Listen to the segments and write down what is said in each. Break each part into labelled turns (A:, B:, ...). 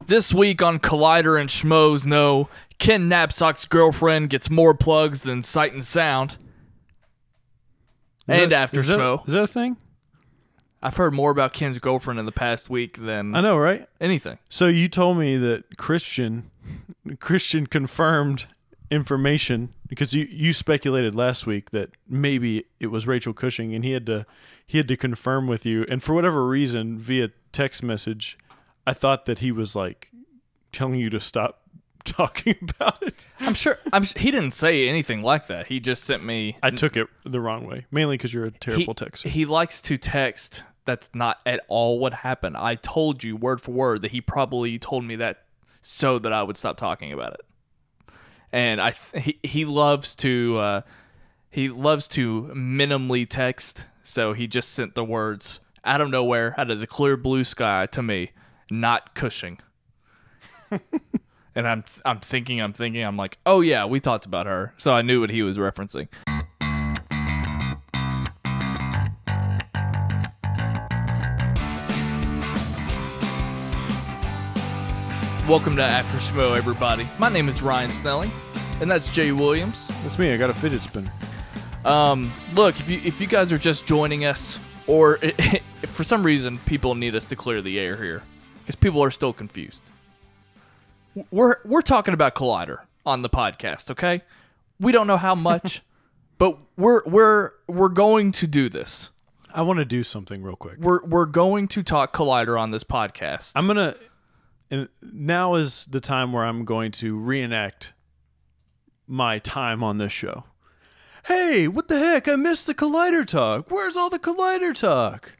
A: This week on Collider and Schmoes Know, Ken Knapsack's girlfriend gets more plugs than Sight and Sound. And After Schmoe.
B: Is that a thing?
A: I've heard more about Ken's girlfriend in the past week than
B: I know, right?
A: Anything.
B: So you told me that Kristian confirmed information because you speculated last week that maybe it was Rachel Cushing, and he had to confirm with you. And for whatever reason, via text message, I thought that he was like telling you to stop talking about it.
A: I'm sure he didn't say anything like that. He just sent me.
B: I took it the wrong way, mainly because you're a terrible texter.
A: He likes to text. That's not at all what happened. I told you word for word that he probably told me that so that I would stop talking about it. And he loves to minimally text, so he just sent the words out of nowhere, out of the clear blue sky to me, not Cushing. And I'm thinking, I'm like, oh yeah, we talked about her, so I knew what he was referencing. Welcome to After Schmoe, everybody. My name is Ryan Snelling, and that's Jaye Williams.
B: That's me. I got a fidget spinner.
A: Look, if you guys are just joining us, or if for some reason people need us to clear the air here, because people are still confused. We're talking about Collider on the podcast, okay? We don't know how much, but we're going to do this.
B: I want to do something real quick.
A: We're going to talk Collider on this podcast.
B: And now is the time where I'm going to reenact my time on this show. Hey, what the heck? I missed the Collider talk. Where's all the Collider talk?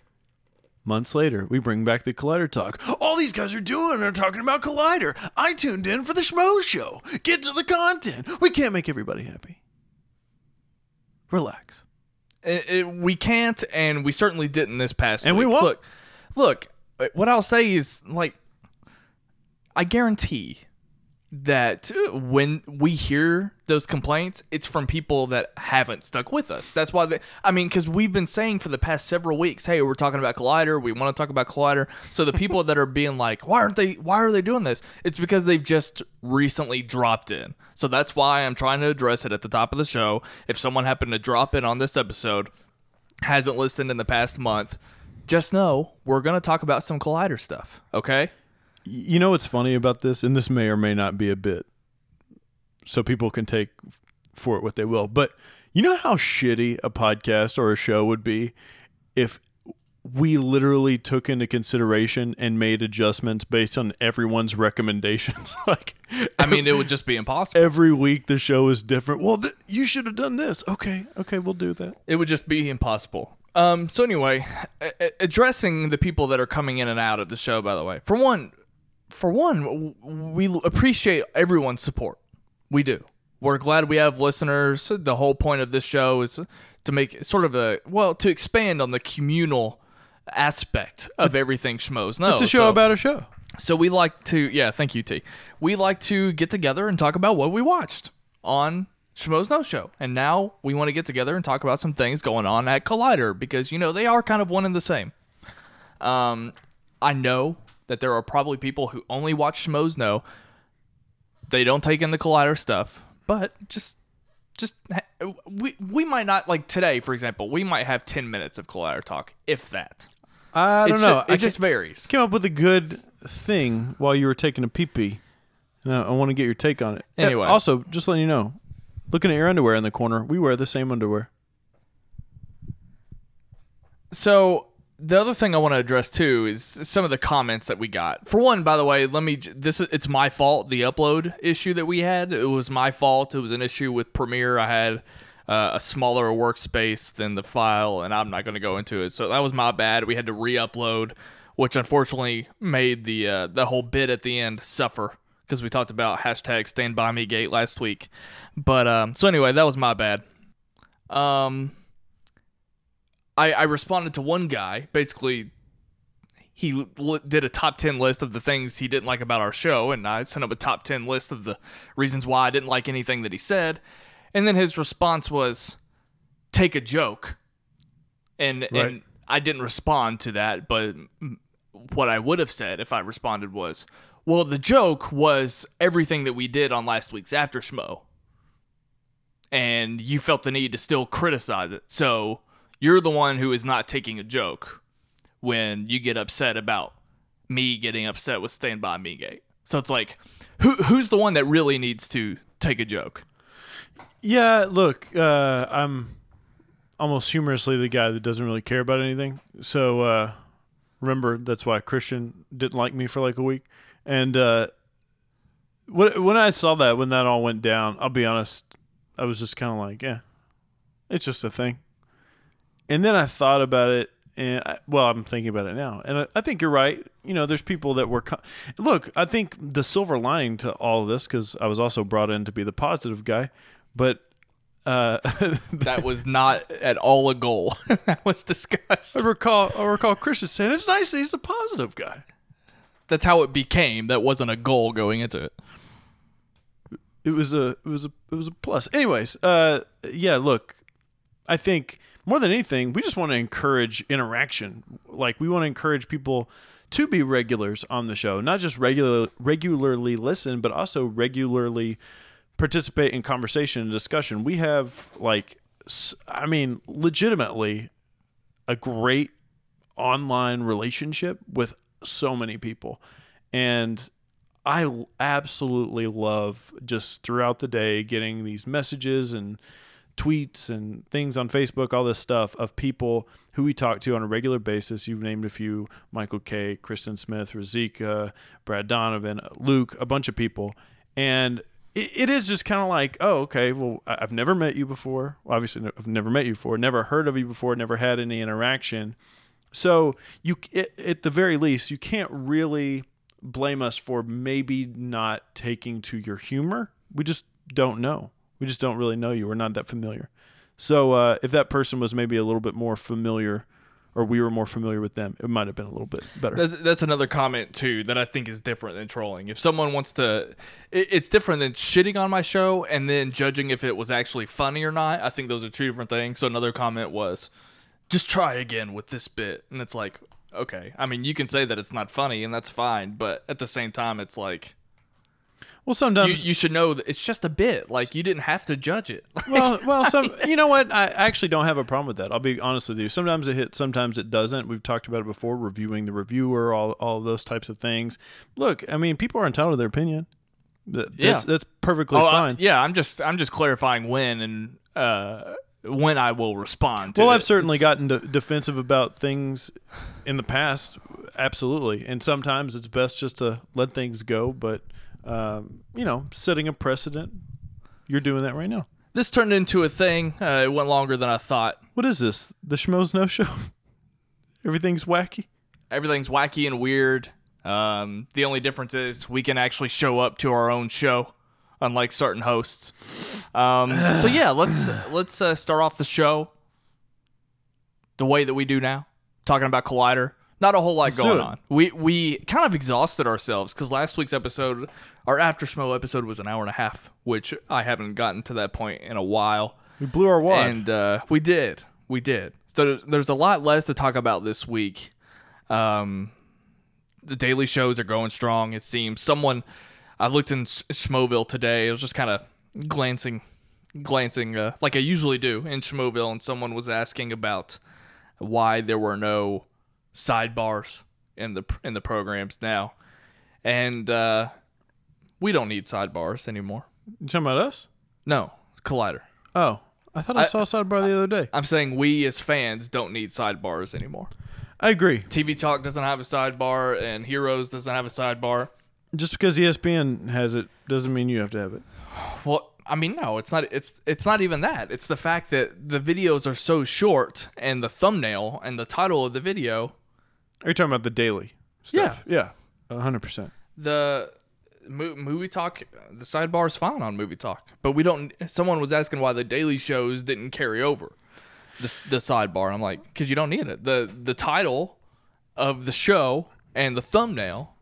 B: Months later, we bring back the Collider talk. All these guys are doing are talking about Collider. I tuned in for the Schmoes Show. Get to the content. We can't make everybody happy. Relax.
A: We can't, and we certainly didn't this past week.
B: And we won't.
A: Look, what I'll say is, like, I guarantee that when we hear those complaints, it's from people that haven't stuck with us. That's why because we've been saying for the past several weeks, hey, we're talking about Collider. We want to talk about Collider. So the people that are being like, why are they doing this? It's because they've just recently dropped in. So that's why I'm trying to address it at the top of the show. If someone happened to drop in on this episode, hasn't listened in the past month, just know we're going to talk about some Collider stuff. Okay?
B: You know what's funny about this? And this may or may not be a bit, so people can take for it what they will. But you know how shitty a podcast or a show would be if we literally took into consideration and made adjustments based on everyone's recommendations?
A: It would just be impossible.
B: Every week the show is different. Well, you should have done this. Okay, we'll do that.
A: It would just be impossible. So anyway, addressing the people that are coming in and out of the show, by the way. For one, we appreciate everyone's support. We do. We're glad we have listeners. The whole point of this show is to make sort of to expand on the communal aspect of everything Schmoes Know.
B: It's a show about a show.
A: So we like to, thank you, T. We like to get together and talk about what we watched on Schmoes Know Show. And now we want to get together and talk about some things going on at Collider because, they are kind of one and the same. I know that there are probably people who only watch Schmoes Know. They don't take in the Collider stuff, but we might not, like today, for example, we might have 10 minutes of Collider talk, if that.
B: I don't know.
A: It just varies.
B: Came up with a good thing while you were taking a pee-pee, and I want to get your take on it.
A: Anyway.
B: Also, just letting you know, looking at your underwear in the corner, we wear the same underwear.
A: So the other thing I want to address too is some of the comments that we got. For one, by the way, it's my fault, the upload issue that we had. It was my fault. It was an issue with Premiere. I had a smaller workspace than the file, and I'm not going to go into it. So that was my bad. We had to re-upload, which unfortunately made the whole bit at the end suffer because we talked about #StandByMeGate last week. But so anyway, that was my bad. I responded to one guy. Basically, he did a top 10 list of the things he didn't like about our show, and I sent him a top 10 list of the reasons why I didn't like anything that he said. And then his response was, take a joke. And I didn't respond to that, but what I would have said if I responded was, Well, the joke was everything that we did on last week's After Schmoe. And you felt the need to still criticize it. So you're the one who is not taking a joke when you get upset about me getting upset with Stand By Me Gate. So it's like, who's the one that really needs to take a joke?
B: Yeah, look, I'm almost humorously the guy that doesn't really care about anything. So remember, that's why Kristian didn't like me for like a week. And when I saw that, when that all went down, I'll be honest, I was just kind of like, yeah, it's just a thing. And then I thought about it, and I'm thinking about it now. And I think you're right. You know, there's people that were... Look, I think the silver lining to all of this, because I was also brought in to be the positive guy, but...
A: that was not at all a goal. That was discussed.
B: I recall Kristian saying, it's nice that he's a positive guy.
A: That's how it became. That wasn't a goal going into it.
B: It was a plus. Anyways, yeah, look, I think more than anything, we just want to encourage interaction. Like, we want to encourage people to be regulars on the show, not just regularly listen, but also regularly participate in conversation and discussion. We have, legitimately a great online relationship with so many people. And I absolutely love just throughout the day getting these messages and tweets and things on Facebook, all this stuff of people who we talk to on a regular basis. You've named a few: Michael K., Kristen Smith, Razika, Brad Donovan, Luke, a bunch of people. And it is just kind of like, oh, okay, well, I've never met you before. Well, obviously, I've never met you before, never heard of you before, never had any interaction. So at the very least, you can't really blame us for maybe not taking to your humor. We just don't know. We just don't really know you. We're not that familiar. So if that person was maybe a little bit more familiar, or we were more familiar with them, it might have been a little bit better.
A: That's another comment, too, that I think is different than trolling. If someone wants to... It's different than shitting on my show and then judging if it was actually funny or not. I think those are two different things. So another comment was, just try again with this bit. And it's like, okay. I mean, you can say that it's not funny, and that's fine. But at the same time, it's like...
B: Well, sometimes
A: you should know that it's just a bit. Like, you didn't have to judge it.
B: You know what? I actually don't have a problem with that. I'll be honest with you. Sometimes it hits, sometimes it doesn't. We've talked about it before, reviewing the reviewer, all of those types of things. Look, I mean, people are entitled to their opinion. That's perfectly fine.
A: I'm just clarifying when I will respond to it.
B: I've certainly gotten defensive about things in the past, absolutely. And sometimes it's best just to let things go, but setting a precedent. You're doing that right now.
A: This turned into a thing. It went longer than I thought.
B: What is this? The Schmoes Know Show? Everything's wacky?
A: Everything's wacky and weird. The only difference is we can actually show up to our own show, unlike certain hosts. So yeah, let's start off the show the way that we do now, talking about Collider. Not a whole lot going on. We kind of exhausted ourselves because last week's episode, our After Schmoe episode, was an hour and a half, which I haven't gotten to that point in a while.
B: We blew our wad.
A: And we did. So there's a lot less to talk about this week. The daily shows are going strong, it seems. I looked in Schmoeville today. I was just kind of glancing like I usually do in Schmoeville, and someone was asking about why there were no sidebars in the programs now, and we don't need sidebars anymore.
B: You talking about us?
A: No, Collider.
B: Oh, I thought I saw a sidebar the other day.
A: I'm saying we as fans don't need sidebars anymore.
B: I agree.
A: TV Talk doesn't have a sidebar, and Heroes doesn't have a sidebar.
B: Just because ESPN has it doesn't mean you have to have it.
A: Well, I mean, no, it's not. It's not even that. It's the fact that the videos are so short, and the thumbnail and the title of the video.
B: Are you talking about the daily stuff? Yeah, 100%.
A: The Movie Talk, the sidebar is fine on Movie Talk, but we don't. Someone was asking why the daily shows didn't carry over the sidebar. I'm like, because you don't need it. The title of the show and the thumbnail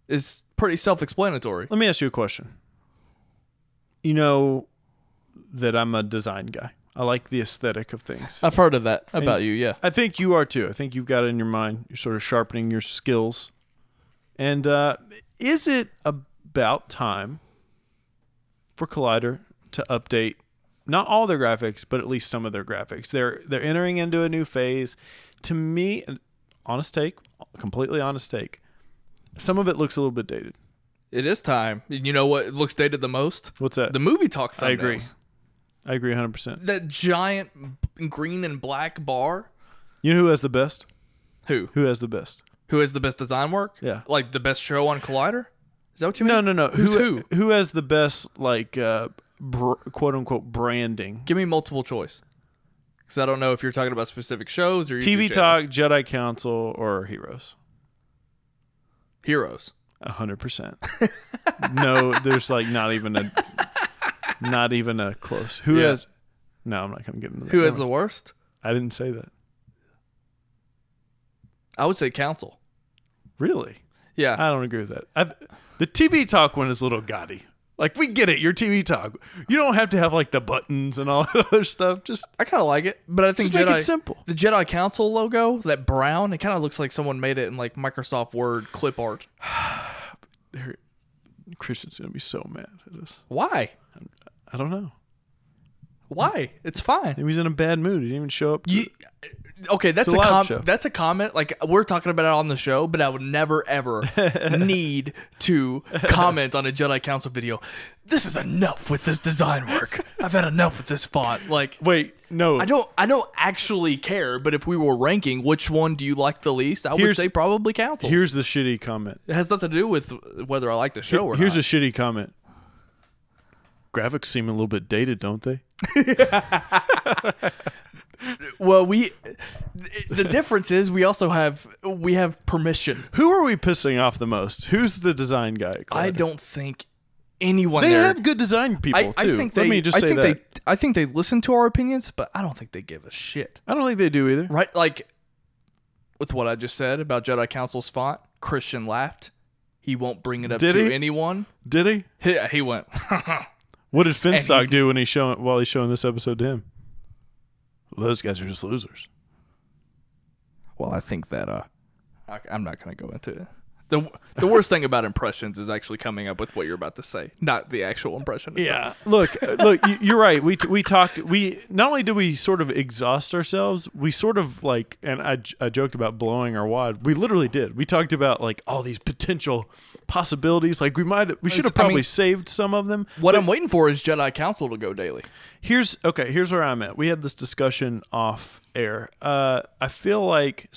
A: is pretty self-explanatory.
B: Let me ask you a question. You know that I'm a design guy. I like the aesthetic of things.
A: I've heard of that about you, yeah.
B: I think you are too. I think you've got it in your mind. You're sort of sharpening your skills. And is it about time for Collider to update not all their graphics, but at least some of their graphics? They're entering into a new phase. To me, honest take, completely honest take, some of it looks a little bit dated.
A: It is time. You know what looks dated the most?
B: What's that?
A: The movie talk thumbnails.
B: I agree 100%.
A: That giant green and black bar.
B: You know who has the best?
A: Who?
B: Who has the best?
A: Who has the best design work?
B: Yeah.
A: Like the best show on Collider? Is that what you mean?
B: No.
A: Who's who?
B: Who has the best, like, quote unquote branding?
A: Give me multiple choice. Because I don't know if you're talking about specific shows or
B: TV
A: YouTube
B: Talk,
A: channels.
B: Jedi Council, or Heroes.
A: Heroes.
B: 100%. No, there's like not even a close. Who has? No, I'm not going to get into that.
A: Who has the worst?
B: I didn't say that.
A: I would say Council.
B: Really?
A: Yeah.
B: I don't agree with that. The TV Talk one is a little gaudy. Like, we get it. You're TV Talk. You don't have to have like the buttons and all that other stuff. Just
A: I kind of like it, but I think
B: just make it simple.
A: The Jedi Council logo, that brown, it kind of looks like someone made it in like Microsoft Word clip art.
B: Kristian's gonna be so mad at us.
A: Why?
B: I don't know.
A: Why? It's fine.
B: He was in a bad mood. He didn't even show up.
A: Okay, that's
B: It's a live show.
A: That's a comment. Like, we're talking about it on the show, but I would never ever need to comment on a Jedi Council video. This is enough with this design work. I've had enough with this font. Like,
B: wait, no,
A: I don't actually care. But if we were ranking which one do you like the least, I would say probably Council.
B: Here's the shitty comment.
A: It has nothing to do with whether I like the show or
B: Here's
A: not.
B: a shitty comment. Graphics seem a little bit dated, don't they?
A: Well, the difference is we have permission.
B: Who are we pissing off the most? Who's the design guy?
A: I don't think anyone
B: They
A: there.
B: have good design people too.
A: I think
B: Let me just say that.
A: I think they listen to our opinions, but I don't think they give a shit.
B: I don't think they do either.
A: Right? Like with what I just said about Jedi Council's font, Kristian laughed. He won't bring it up to anyone.
B: Did he?
A: He went.
B: What did Finstock do when he's showing this episode to him? Well, those guys are just losers.
A: Well, I think that I'm not going to go into it. The worst thing about impressions is actually coming up with what you're about to say, not the actual impression itself.
B: Yeah. Look, you're right. We talked. We not only did we sort of exhaust ourselves, we sort of like, and I joked about blowing our wad. We literally did. We talked about like all these potential possibilities. Like we should have probably saved some of them.
A: What I'm waiting for is Jedi Council to go daily.
B: Here's where I'm at. We had this discussion off air. I feel like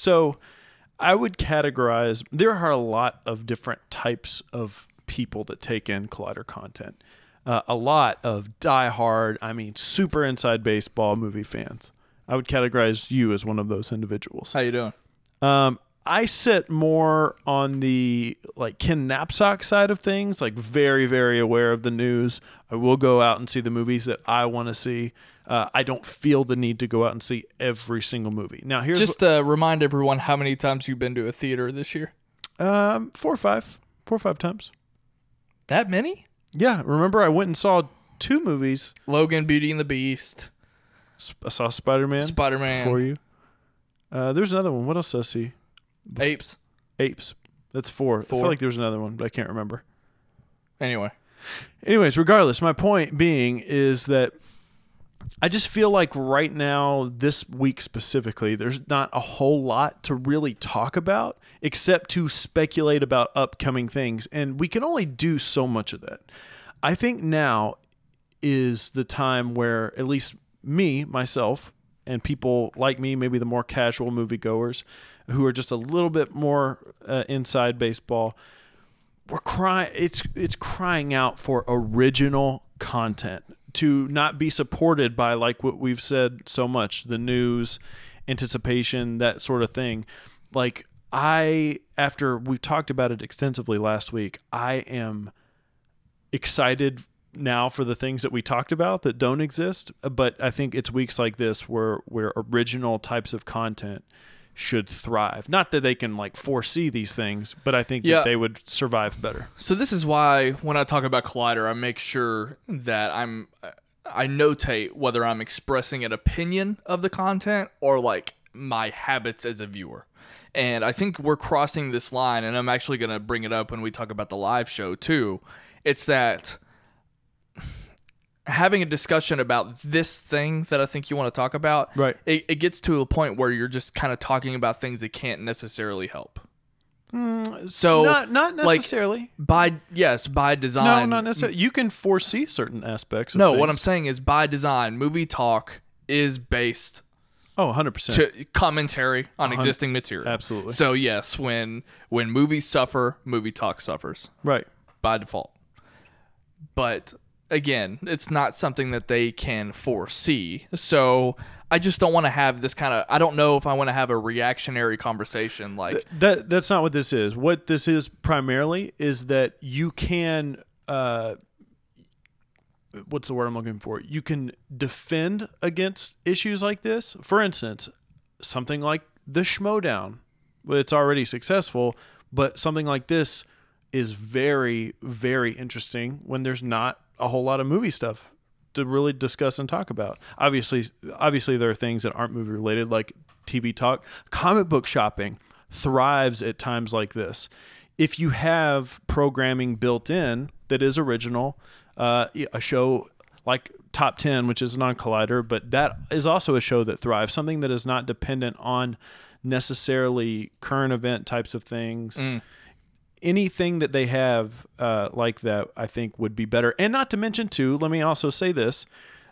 B: I would categorize, there are a lot of different types of people that take in Collider content. A lot of diehard, super inside baseball movie fans. I would categorize you as one of those individuals.
A: How you doing?
B: I sit more on the like Ken Knapsack side of things, like very, very aware of the news. I will go out and see the movies that I want to see. I don't feel the need to go out and see every single movie. Now, here's
A: just remind everyone how many times you've been to a theater this year.
B: 4 or 5 times.
A: That many?
B: Yeah. Remember, I went and saw 2 movies.
A: Logan, Beauty and the Beast.
B: I saw Spider-Man. For you. There's another one. What else did I see?
A: Apes.
B: That's 4. I feel like there's another one, but I can't remember. Anyways, regardless, my point being is that I just feel like right now, this week specifically, there's not a whole lot to really talk about except to speculate about upcoming things. And we can only do so much of that. I think now is the time where at least myself, and people like me, maybe the more casual moviegoers who are just a little bit more inside baseball, we're crying. It's crying out for original content to not be supported by like what we've said so much, the news, anticipation, that sort of thing. Like after we talked about it extensively last week, I am excited now for the things that we talked about that don't exist. But I think it's weeks like this where original types of content should thrive. Not that they can like foresee these things, but I think that they would survive better.
A: So this is why when I talk about Collider, I make sure that I notate whether I'm expressing an opinion of the content or like my habits as a viewer. And I think we're crossing this line, and I'm actually going to bring it up when we talk about the live show too. It's that having a discussion about this thing that I think you want to talk about,
B: right?
A: It gets to a point where you're just kind of talking about things that can't necessarily help. So
B: not necessarily.
A: Like, by design.
B: No, not necessarily. You can foresee certain aspects of
A: No,
B: things.
A: what I'm saying is by design, movie talk is based
B: 100%.
A: to commentary on existing material.
B: Absolutely.
A: So yes, when movies suffer, movie talk suffers.
B: Right.
A: By default. But again, it's not something that they can foresee. So I just don't want to have this kind of, I don't know if I want to have a reactionary conversation like
B: that's not what this is. What this is primarily is that you can what's the word I'm looking for? You can defend against issues like this. For instance, something like the Schmoedown. It's already successful, but something like this is very, very interesting when there's not a whole lot of movie stuff to really discuss and talk about. Obviously there are things that aren't movie related, like TV talk. Comic book shopping thrives at times like this. If you have programming built in that is original, a show like Top 10, which is non-Collider, but that is also a show that thrives, something that is not dependent on necessarily current event types of things. Anything that they have like that, I think, would be better. And not to mention, too, let me also say this.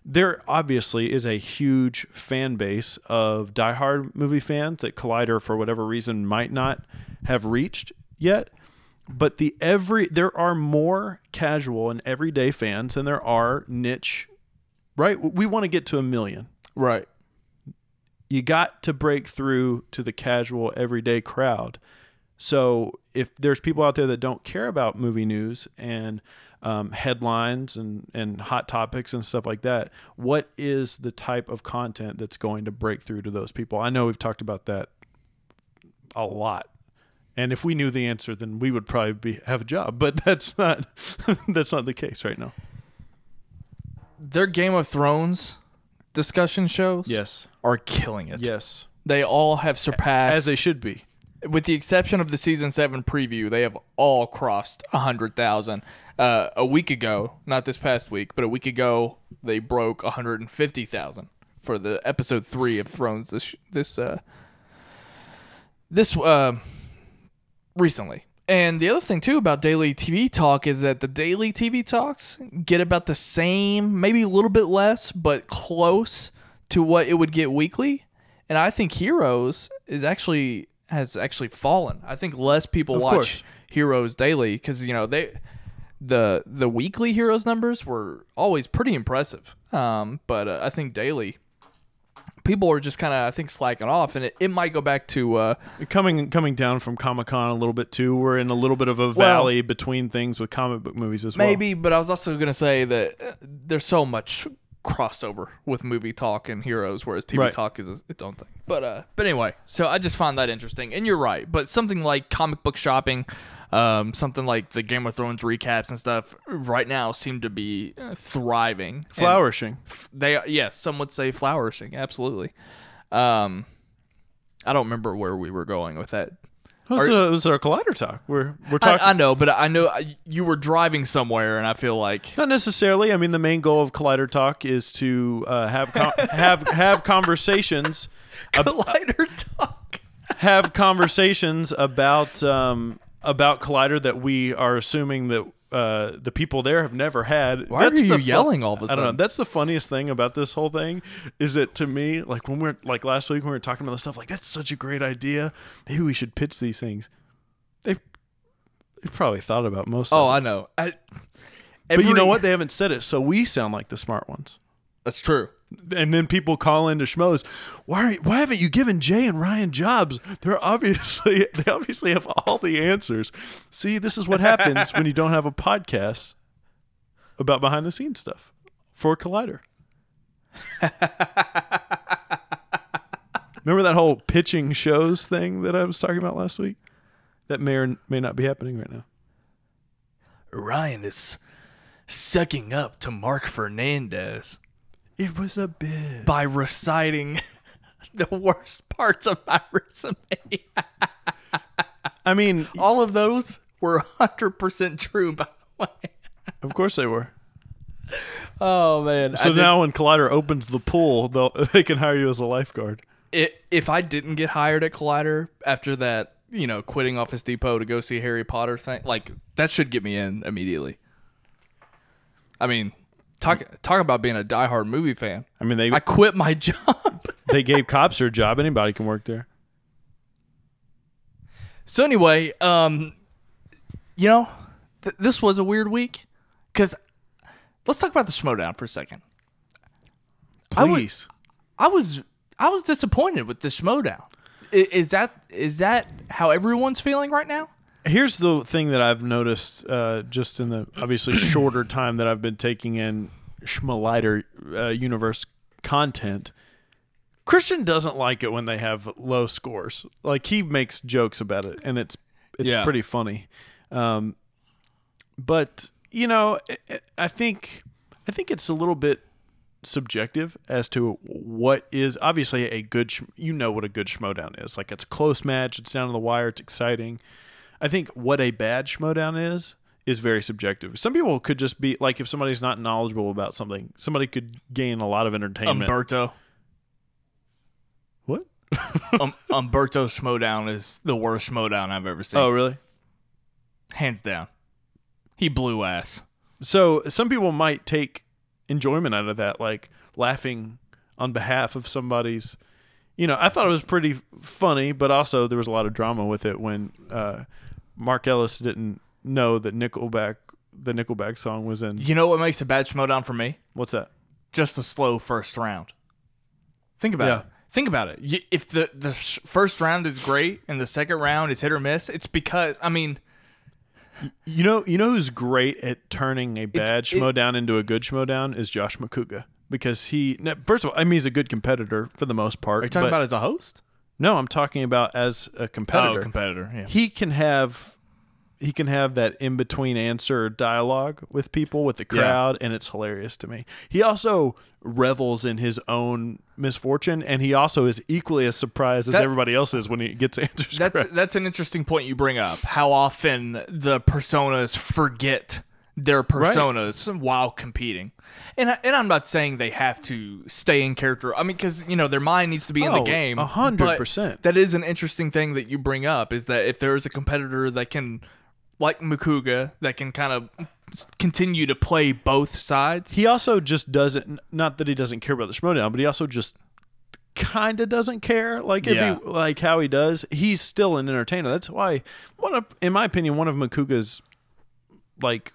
B: There obviously is a huge fan base of diehard movie fans that Collider, for whatever reason, might not have reached yet. But there are more casual and everyday fans than there are niche, right? We want to get to 1 million.
A: right.
B: You got to break through to the casual, everyday crowd. So if there's people out there that don't care about movie news and headlines and hot topics and stuff like that, what is the type of content that's going to break through to those people? I know we've talked about that a lot. And if we knew the answer, then we would probably have a job. But that's not the case right now.
A: Their Game of Thrones discussion shows
B: Yes.
A: are killing it.
B: Yes.
A: They all have surpassed,
B: As they should be.
A: with the exception of the season 7 preview, they have all crossed 100,000. A week ago, not this past week, but a week ago, they broke 150,000 for the episode 3 of Thrones this recently. And the other thing too about daily TV talk is that the daily TV talks get about the same, maybe a little bit less, but close to what it would get weekly. And I think Heroes has actually fallen. I think less people watch Heroes daily because the weekly Heroes numbers were always pretty impressive. But I think daily people are just kind of, I think, slacking off, and it might go back to
B: coming down from Comic-Con a little bit too. We're in a little bit of a valley between things with comic book movies as well.
A: Maybe, but I was also going to say that there's so much crossover with movie talk and Heroes, whereas TV talk is its own thing. But anyway, so I just find that interesting, and you're right. But something like comic book shopping, something like the Game of Thrones recaps and stuff, right now seem to be thriving,
B: flourishing.
A: Some would say flourishing. Absolutely. I don't remember where we were going with that.
B: It was our Collider talk. We're talking.
A: I know, but I know you were driving somewhere, and I feel like
B: not necessarily. I mean, the main goal of Collider talk is to have conversations.
A: Collider talk.
B: Have conversations about Collider that we are assuming that the people there have never had.
A: Why are you yelling all of a sudden?
B: I don't know. That's the funniest thing about this whole thing is that to me, like when we're like last week when we were talking about this stuff, like that's such a great idea. Maybe we should pitch these things. They've probably thought about most of it.
A: I know.
B: But you know what? They haven't said it, so we sound like the smart ones.
A: That's true.
B: And then people call into Schmoes. Why haven't you given Jay and Ryan jobs? They obviously have all the answers. See, this is what happens when you don't have a podcast about behind the scenes stuff for Collider. Remember that whole pitching shows thing that I was talking about last week? That may or may not be happening right now.
A: Ryan is sucking up to Mark Fernandez.
B: It was a bit.
A: By reciting the worst parts of my resume.
B: I mean,
A: all of those were 100% true, by the way.
B: Of course they were.
A: Oh, man.
B: So now when Collider opens the pool, they can hire you as a lifeguard.
A: If I didn't get hired at Collider after that, quitting Office Depot to go see Harry Potter thing, like, that should get me in immediately. I mean, talk about being a diehard movie fan.
B: I mean,
A: I quit my job.
B: They gave cops their job. Anybody can work there.
A: So anyway, this was a weird week because let's talk about the Schmoedown for a second.
B: Please.
A: I was disappointed with the Schmoedown. Is that how everyone's feeling right now?
B: Here's the thing that I've noticed just in the obviously shorter time that I've been taking in Schmoelider universe content. Kristian doesn't like it when they have low scores. Like, he makes jokes about it, and it's pretty funny. But I think it's a little bit subjective as to what is obviously a good. What a good Schmoedown is. Like, it's a close match. It's down to the wire. It's exciting. I think what a bad Schmoedown is very subjective. Some people could just be like, if somebody's not knowledgeable about something, somebody could gain a lot of entertainment.
A: Umberto.
B: What?
A: Umberto Schmoedown is the worst Schmoedown I've ever seen.
B: Oh, really?
A: Hands down. He blew ass.
B: So some people might take enjoyment out of that, like laughing on behalf of somebody's. I thought it was pretty funny, but also there was a lot of drama with it when Mark Ellis didn't know that the Nickelback song was in.
A: You know what makes a bad Schmoedown for me?
B: What's that?
A: Just a slow first round. Think about it. Think about it. If the first round is great and the second round is hit or miss, it's because, I mean...
B: You know who's great at turning a bad Schmoedown into a good Schmoedown is Josh McCouga. Because first of all, he's a good competitor for the most part.
A: Are you talking about as a host?
B: No, I'm talking about as a competitor.
A: Oh, competitor, yeah.
B: He can have that in-between answer dialogue with people, with the crowd, and it's hilarious to me. He also revels in his own misfortune, and he also is equally as surprised as everybody else is when he gets answers correct.
A: That's an interesting point you bring up, how often the personas forget their personas while competing. And I'm not saying they have to stay in character. I mean, because, their mind needs to be in the game.
B: 100%.
A: That is an interesting thing that you bring up, is that if there is a competitor that can... like McCouga, that can kind of continue to play both sides.
B: He also just doesn't, not that he doesn't care about the Schmoedown, but he also just kind of doesn't care. Like, if he, like how he does, he's still an entertainer. That's why, in my opinion, one of McCouga's, like,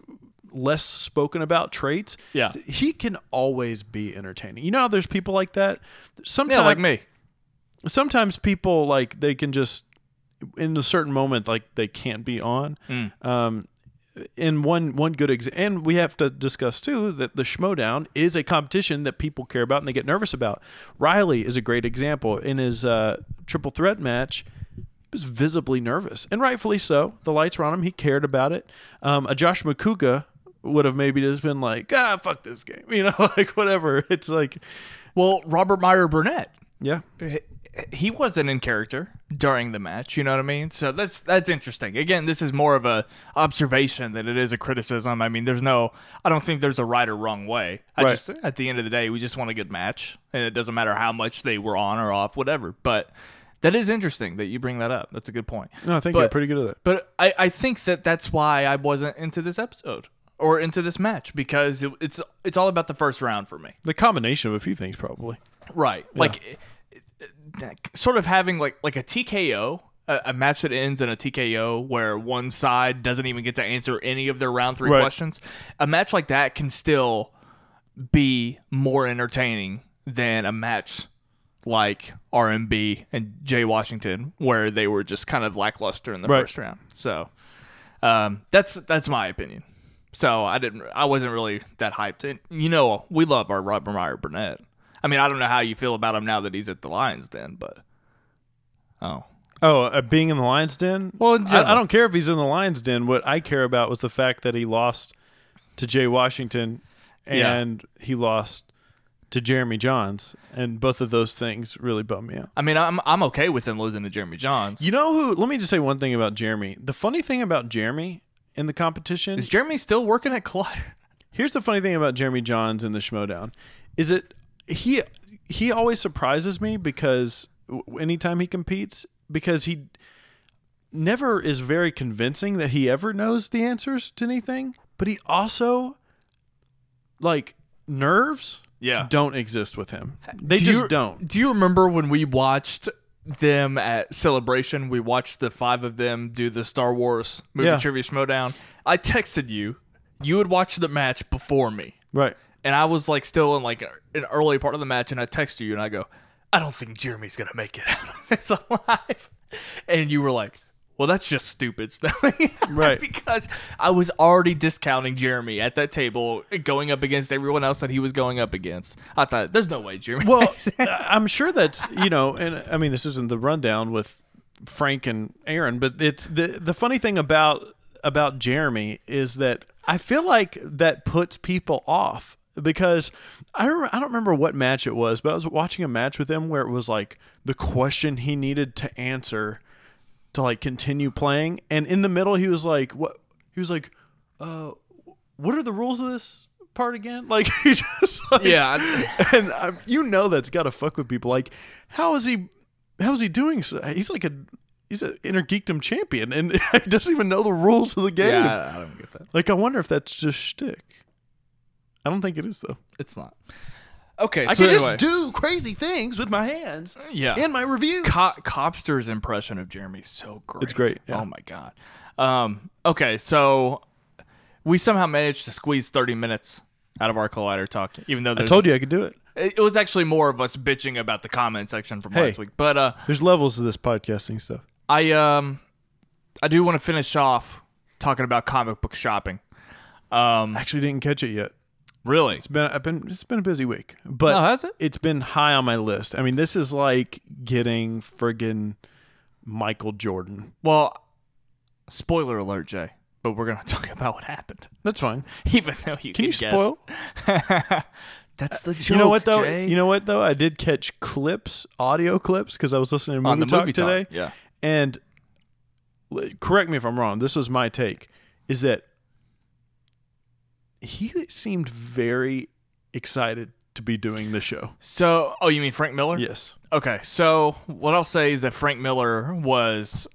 B: less spoken about traits, he can always be entertaining. You know how there's people like that? Sometimes,
A: like me.
B: Sometimes people, like, they can just, in a certain moment, like, they can't be on. In one good example, and we have to discuss too that the Schmoedown is a competition that people care about and they get nervous about. Riley is a great example. In his triple threat match, he was visibly nervous, and rightfully so. The lights were on him; he cared about it. A Josh McCouga would have maybe just been like, fuck this game, like whatever. It's like,
A: well, Robert Meyer Burnett.
B: Yeah.
A: He wasn't in character during the match, you know what I mean? So that's interesting. Again, this is more of a observation than it is a criticism. I mean, I don't think there's a right or wrong way. Just, at the end of the day, we just want a good match, and it doesn't matter how much they were on or off, whatever. But that is interesting that you bring that up. That's a good point.
B: No, I think you're pretty good at that.
A: But I think that's why I wasn't into this episode or into this match, because it's all about the first round for me.
B: The combination of a few things, probably.
A: Right. Yeah. Like, sort of having like a TKO, a match that ends in a TKO where one side doesn't even get to answer any of their round 3 questions. A match like that can still be more entertaining than a match like RMB and Jay Washington, where they were just kind of lackluster in the first round. So that's my opinion. So I wasn't really that hyped. And we love our Robert Meyer Burnett. I mean, I don't know how you feel about him now that he's at the Lions Den, but
B: being in the Lions Den?
A: Well,
B: I don't care if he's in the Lions Den. What I care about was the fact that he lost to Jay Washington, and he lost to Jeremy Johns, and both of those things really bum me out.
A: I mean, I'm okay with him losing to Jeremy Johns.
B: You know who? Let me just say one thing about Jeremy. The funny thing about Jeremy in the competition
A: Is Jeremy still working at Collider?
B: Here's the funny thing about Jeremy Johns in the Schmoedown, is that he always surprises me because anytime he competes, because he never is very convincing that he ever knows the answers to anything, but he also, like, nerves don't exist with him. They just don't.
A: Do you remember when we watched them at Celebration? We watched the 5 of them do the Star Wars movie trivia Schmoedown. I texted you. You would watch the match before me.
B: Right.
A: And I was like still in like an early part of the match, and I text you and I go, I don't think Jeremy's going to make it out of this alive. And you were like, well, that's just stupid stuff.
B: Right.
A: Because I was already discounting Jeremy at that table, going up against everyone else that he was going up against. I thought, there's no way Jeremy.
B: Well, I'm sure that's, and I mean, this isn't the rundown with Frank and Aaron, but it's the funny thing about Jeremy is that I feel like that puts people off, because I don't remember what match it was, but I was watching a match with him where it was like the question he needed to answer to like continue playing, and in the middle he was like, what are the rules of this part again? Like, he just like, and that's got to fuck with people. Like, how is he doing so? He's an Innergeekdom champion, and he doesn't even know the rules of the game.
A: Yeah, I don't get that.
B: Like, I wonder if that's just shtick. I don't think it is, though.
A: It's not. Okay,
B: I
A: so
B: can
A: anyway.
B: just do crazy things with my hands.
A: Yeah.
B: In my reviews.
A: Copster's impression of Jeremy is so great.
B: It's great. Yeah.
A: Oh my god. Okay, so we somehow managed to squeeze 30 minutes out of our Collider talk, even though
B: I told you I could do it.
A: It was actually more of us bitching about the comment section from last week. But
B: there's levels to this podcasting stuff.
A: I do want to finish off talking about comic book shopping.
B: Actually didn't catch it yet.
A: Really?
B: It's been a busy week, but
A: has it?
B: It's been high on my list. I mean, this is like getting friggin' Michael Jordan.
A: Well, spoiler alert, Jay, but we're gonna talk about what happened.
B: That's fine.
A: Even though you
B: can
A: guess.
B: spoil?
A: That's the joke.
B: You know what though?
A: Jay?
B: You know what though? I did catch audio clips, because I was listening to Movie Talk today.
A: Yeah.
B: And correct me if I'm wrong. This was my take. Is that he seemed very excited to be doing the show.
A: So, you mean Frank Miller?
B: Yes.
A: Okay, so what I'll say is that Frank Miller was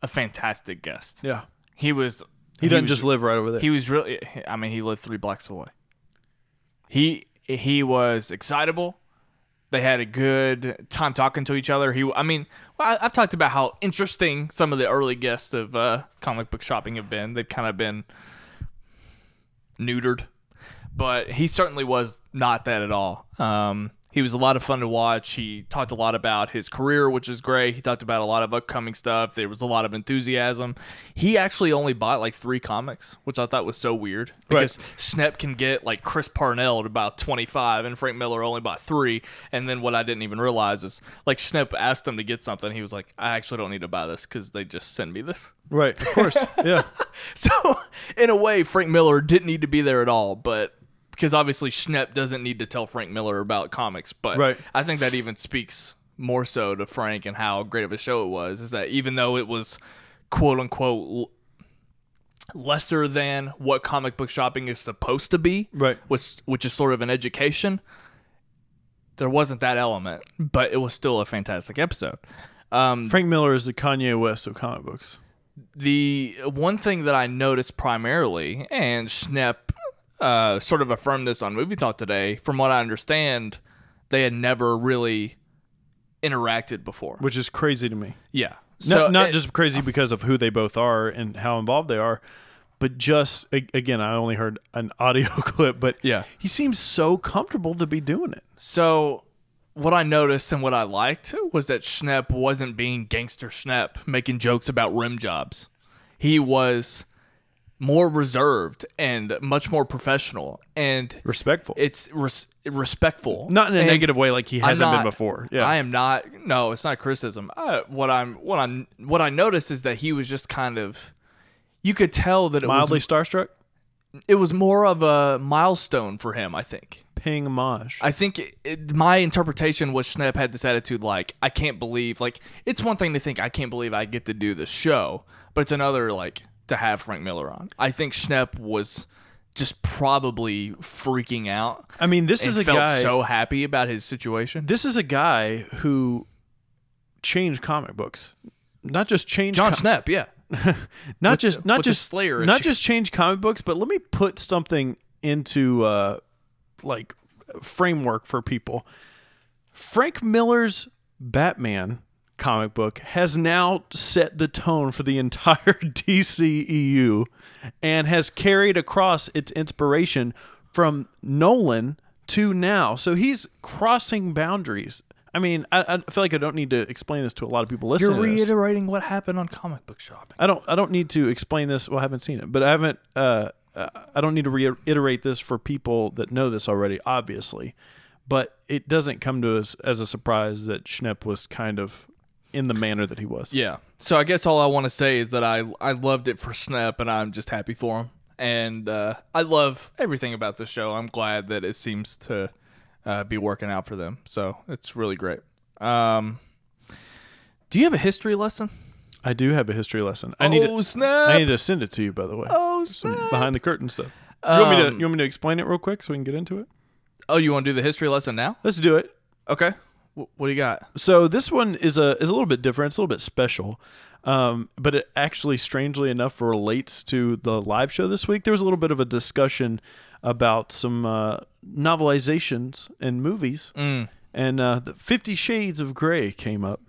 A: a fantastic guest.
B: Yeah.
A: He
B: doesn't just live right over there.
A: He was really, I mean, he lived 3 blocks away. He was excitable. They had a good time talking to each other. I've talked about how interesting some of the early guests of comic book shopping have been. They've kind of been neutered, but he certainly was not that at all. He was a lot of fun to watch. He talked a lot about his career, which is great. He talked about a lot of upcoming stuff. There was a lot of enthusiasm. He actually only bought like 3 comics, which I thought was so weird, because Schnepp can get like Chris Parnell at about 25, and Frank Miller only bought 3. And then what I didn't even realize is, like, Schnepp asked him to get something. He was like, I actually don't need to buy this because they just send me this.
B: Right, of course, yeah.
A: So in a way, Frank Miller didn't need to be there at all, but because obviously Schnepp doesn't need to tell Frank Miller about comics, but I think that even speaks more so to Frank and how great of a show it was, is that even though it was quote-unquote lesser than what comic book shopping is supposed to be, which is sort of an education, there wasn't that element, but it was still a fantastic episode.
B: Frank Miller is the Kanye West of comic books.
A: The one thing that I noticed primarily, and Schnepp sort of affirmed this on Movie Talk today, from what I understand, they had never really interacted before.
B: Which is crazy to me.
A: Yeah.
B: So not just crazy because of who they both are and how involved they are, but just, again, I only heard an audio clip, but he seems so comfortable to be doing it.
A: So what I noticed and what I liked was that Schnepp wasn't being gangster Schnepp, making jokes about rim jobs. He was more reserved and much more professional and
B: respectful.
A: It's respectful,
B: not in a negative way like he hasn't been before. Yeah,
A: I am not. No, it's not criticism. What I noticed is that he was just kind of, you could tell that it
B: mildly
A: was
B: starstruck.
A: It was more of a milestone for him, I think,
B: paying homage.
A: I think my interpretation was Schnepp had this attitude like, I can't believe, like, it's one thing to think I can't believe I get to do the show, but it's another, like, to have Frank Miller on. I think Schnepp was just probably freaking out.
B: I mean, this is a
A: felt
B: guy
A: so happy about his situation.
B: This is a guy who changed comic books. Not just changed
A: John Schnepp, yeah.
B: not just
A: Slayer
B: not
A: issue.
B: just change comic books, but let me put something into like framework for people. Frank Miller's Batman comic book has now set the tone for the entire DCEU and has carried across its inspiration from Nolan to now. So he's crossing boundaries. I mean, I feel like I don't need to explain this to a lot of people listening.
A: You're
B: to this.
A: reiterating what happened on Comic Book Shopping.
B: I don't need to explain this. Well, I haven't seen it, but I haven't. I don't need to reiterate this for people that know this already, obviously. But it doesn't come to us as a surprise that Schnepp was kind of in the manner that he was.
A: Yeah. So I guess all I want to say is that I loved it for Schnepp, and I'm just happy for him. And I love everything about this show. I'm glad that it seems to be working out for them. So it's really great. Do you have a history lesson?
B: I do have a history lesson.
A: Snap!
B: I need to send it to you, by the way.
A: Oh,
B: Some
A: snap!
B: behind the curtain stuff. You want me to explain it real quick so we can get into it?
A: Oh, you want to do the history lesson now?
B: Let's do it.
A: Okay. What do you got?
B: So this one is a little bit different. It's a little bit special, but it actually, strangely enough, relates to the live show this week. There was a little bit of a discussion about some novelizations and movies, and the 50 Shades of Grey came up,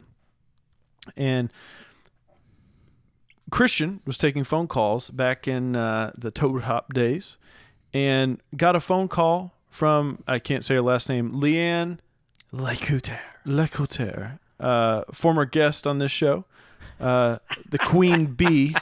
B: and Kristian was taking phone calls back in the Toad Hop days, and got a phone call from, I can't say her last name, Leanne Lecoulter, former guest on this show, the Queen Bee,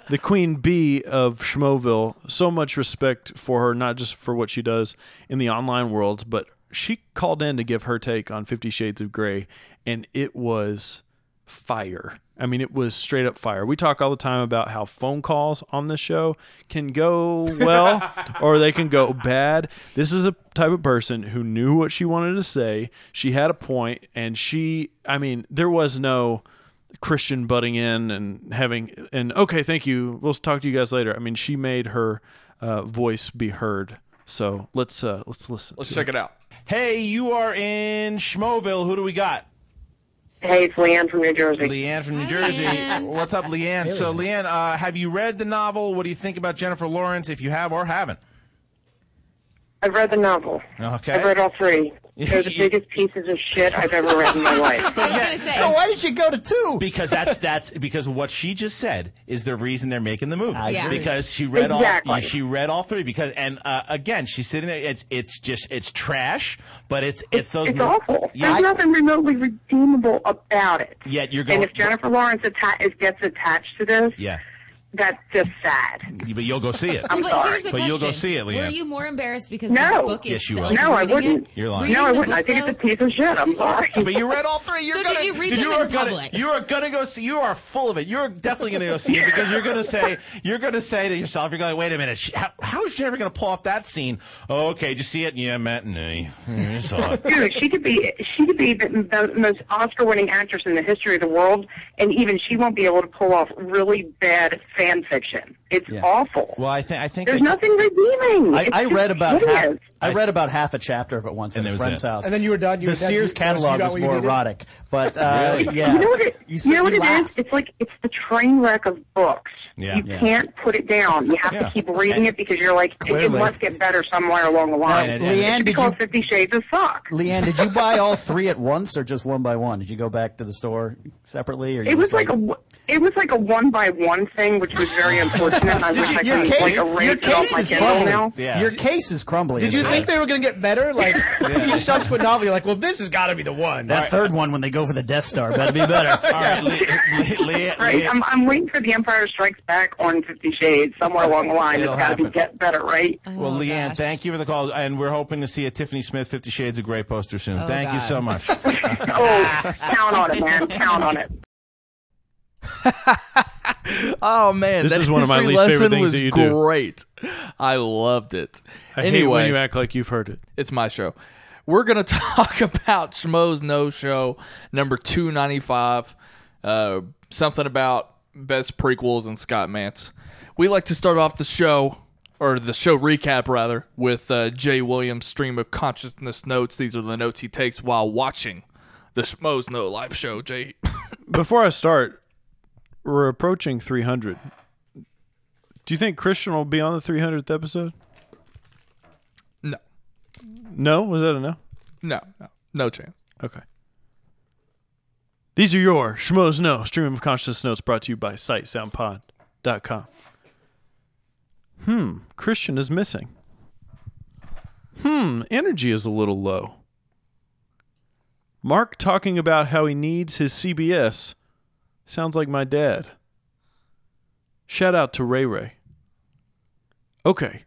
B: the Queen Bee of Schmoeville. So much respect for her, not just for what she does in the online worlds, but she called in to give her take on 50 Shades of Grey, and it was fire. I mean, it was straight up fire. We talk all the time about how phone calls on this show can go well or they can go bad. This is a type of person who knew what she wanted to say. She had a point, and there was no Kristian butting in and okay, thank you, we'll talk to you guys later. I mean, she made her voice be heard. So let's listen.
A: Let's check it out.
C: Hey, you are in Schmoeville. Who do we got?
D: Hey, it's Leanne from New Jersey.
C: Leanne from New Jersey. What's up, Leanne? So, Leanne, have you read the novel? What do you think about Jennifer Lawrence, if you have or haven't?
D: I've read the novel.
C: Okay.
D: I've read all three. They're the biggest pieces of shit I've ever read in my life.
E: So why did you go to 2?
C: Because that's because what she just said is the reason they're making the movie.
E: Yeah.
C: Because she read
D: Exactly.
C: she read all 3. Because again, she's sitting there. It's trash, but it's those.
D: It's awful.
C: Yeah,
D: There's nothing remotely redeemable about it.
C: Yet you're going.
D: And if Jennifer Lawrence gets attached to this,
C: Yeah.
D: that's just sad.
C: But you'll go see it.
D: I'm
F: But
D: sorry.
F: here's the
C: But you'll go
F: question.
C: see it, Leanne.
F: Were you more embarrassed because
D: No.
F: the book is
C: Yes, you were.
D: No, I
F: reading
D: wouldn't.
F: it?
C: You're lying.
D: No, I
F: Reading the
D: wouldn't. I
F: book,
D: think it's a
F: though?
D: piece of shit. I'm sorry.
C: But you read all 3.
F: So did you read them in public?
C: You are gonna go see. You are full of it. You're definitely gonna go see it because you're gonna say to yourself, you're going, wait a minute, how is she ever gonna pull off that scene? Oh, okay, did you see it? Yeah, matinee. You saw it.
D: Dude, she could be the most Oscar-winning actress in the history of the world, and even she won't be able to pull off really bad fan fiction. It's awful.
C: Well, I think
D: There's nothing redeeming.
E: I read about
D: hideous.
E: I read about half a chapter of it once
C: And
E: in
C: that
E: a
C: was
E: friend's
C: it.
E: house.
G: And then you were done.
E: The Sears catalog was more erotic, but
C: Really?
E: yeah.
D: You know what it
E: laugh.
D: is? It's like it's the train wreck of books.
C: Yeah.
D: You
E: Yeah.
D: can't put it down. You have
C: Yeah.
D: to keep reading it because you're like, it
E: Clearly.
D: must get better somewhere along the line.
C: And-
E: Leanne,
D: It's
E: did
D: called
E: you
D: 50 Shades of Suck.
E: Leanne, did you buy all 3 at once or just one by one? Did you go back to the store separately, or you
D: It was
E: just
D: like a one-by-one thing, which was very unfortunate. And I wish I
E: your
D: could
E: case-
D: erase
E: your
D: it off
E: case
D: my
E: is
D: Kindle
E: crumbling.
D: now.
C: Yeah.
E: Your case is crumbling.
G: Did you
E: inside.
G: think they were going to get better? Like, each subsequent novel, you're like, well, this has got to be the one.
E: that third one when they go for the Death Star better be better?
C: All right, Leanne.
D: Right, I'm waiting for The Empire Strikes Back on 50 Shades somewhere along the line.
C: It'll
D: It's got to
C: happen.
D: get better, right?
C: Well,
F: Oh,
C: Leanne,
F: gosh.
C: thank you for the call, and we're hoping to see a Tiffany Smith 50 Shades of Grey poster soon.
F: Oh,
C: Thank you
F: God.
C: so much.
D: Oh, count on it, man. Count on it.
A: Oh man,
B: This
A: that
B: is one of my
A: history
B: least favorite
A: lesson
B: things
A: was
B: that you do.
A: great. I loved it.
B: I hate
A: Anyway,
B: when you act like you've heard it.
A: it's my show. We're gonna talk about Schmoes Know Show number 295. Something about best prequels and Scott Mance. We like to start off the show, or the show recap rather, with Jaye Williams' stream of consciousness notes. These are the notes he takes while watching the Schmoes Know live show. Jay,
B: Before I start, we're approaching 300. Do you think Kristian will be on the 300th episode?
A: no,
B: No? Was that a no?
A: no chance.
B: Okay. These are your Schmoes Know stream of consciousness notes brought to you by sitesoundpod.com. Kristian is missing. Energy is a little low. Mark talking about how he needs his CBS sounds like my dad. Shout out to Ray Ray. Okay.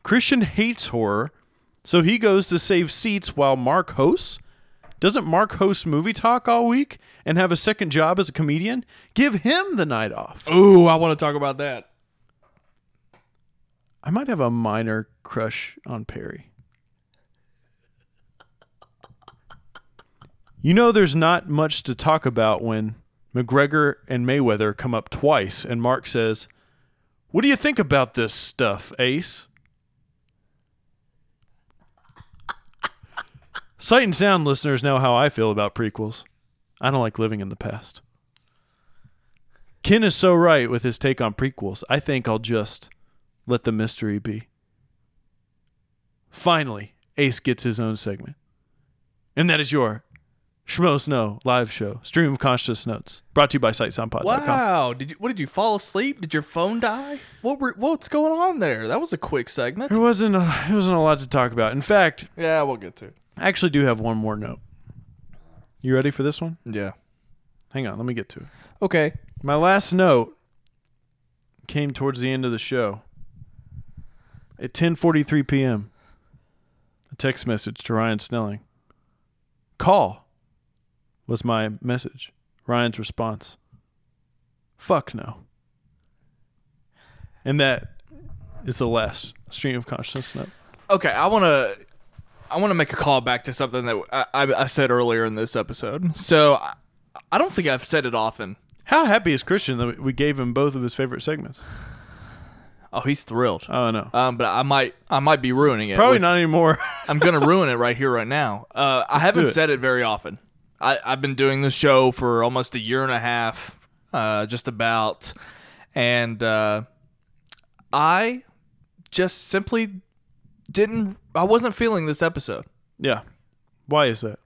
B: Kristian hates horror, so he goes to save seats while Mark hosts? Doesn't Mark host movie talk all week and have a second job as a comedian? Give him the night off.
A: Ooh, I want to talk about that.
B: I might have a minor crush on Perry. You know, there's not much to talk about when McGregor and Mayweather come up twice and Mark says, "What do you think about this stuff, Ace?" Sight and sound listeners know how I feel about prequels. I don't like living in the past. Ken is so right with his take on prequels. I think I'll just let the mystery be. Finally, Ace gets his own segment. And that is your Schmoes Know live show, stream of conscious notes, brought to you by sitesoundpod.com.
A: Wow, what did you fall asleep? Did your phone die? What's going on there? That was a quick segment.
B: It wasn't a lot to talk about. In fact,
A: Yeah, we'll get to it.
B: I actually do have one more note. You ready for this one?
A: Yeah.
B: Hang on, let me get to it.
A: Okay.
B: My last note came towards the end of the show. At 10:43 p.m., a text message to Ryan Snelling. Call was my message. Ryan's response. Fuck no. And that is the last stream of consciousness note.
A: Okay, I want to make a call back to something that I said earlier in this episode. So I don't think I've said it often.
B: How happy is Kristian that we gave him both of his favorite segments?
A: Oh, he's thrilled.
B: Oh no.
A: But I might be ruining it.
B: Probably not anymore.
A: I'm gonna ruin it right here, right now. I haven't said it very often. I've been doing this show for almost a year and a half, just about, and I just simply I wasn't feeling this episode.
B: Yeah. Why is that?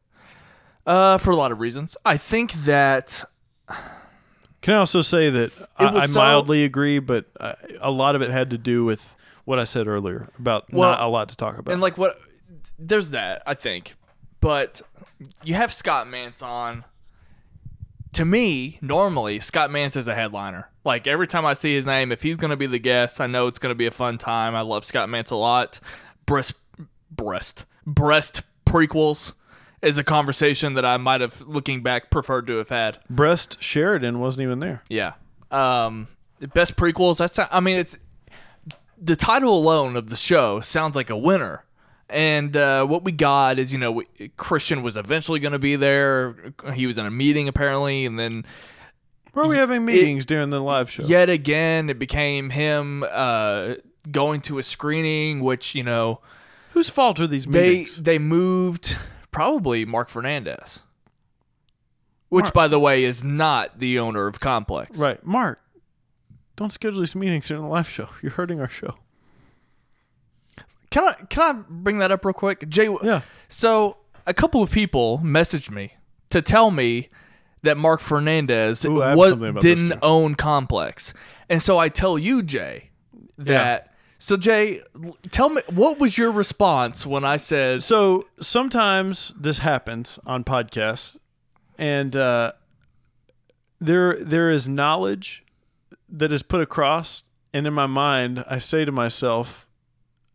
A: For a lot of reasons. I think that.
B: Can I also say that I mildly agree, but a lot of it had to do with what I said earlier about not a lot to talk about.
A: And there's that, I think. But you have Scott Mance on. To me, normally, Scott Mance is a headliner. Like, every time I see his name, if he's going to be the guest, I know it's going to be a fun time. I love Scott Mance a lot. Breast prequels is a conversation that I might have, looking back, preferred to have had.
B: Breast Sheridan wasn't even there.
A: Yeah. Best prequels, it's the title alone of the show sounds like a winner. And what we got is, Kristian was eventually going to be there. He was in a meeting, apparently, and then...
B: Where are we having meetings during the live show?
A: Yet again, it became him going to a screening, which,
B: Whose fault are these meetings?
A: They moved... Probably Mark Fernandez, which, by the way, is not the owner of Complex.
B: Right. Mark, don't schedule these meetings during the live show. You're hurting our show.
A: Can I bring that up real quick? Jay,
B: yeah.
A: So a couple of people messaged me to tell me that Mark Fernandez didn't own Complex. And so I tell you, Jay, that... Yeah. So, Jay, tell me, what was your response when I said...
B: So, sometimes this happens on podcasts, and there is knowledge that is put across, and in my mind, I say to myself,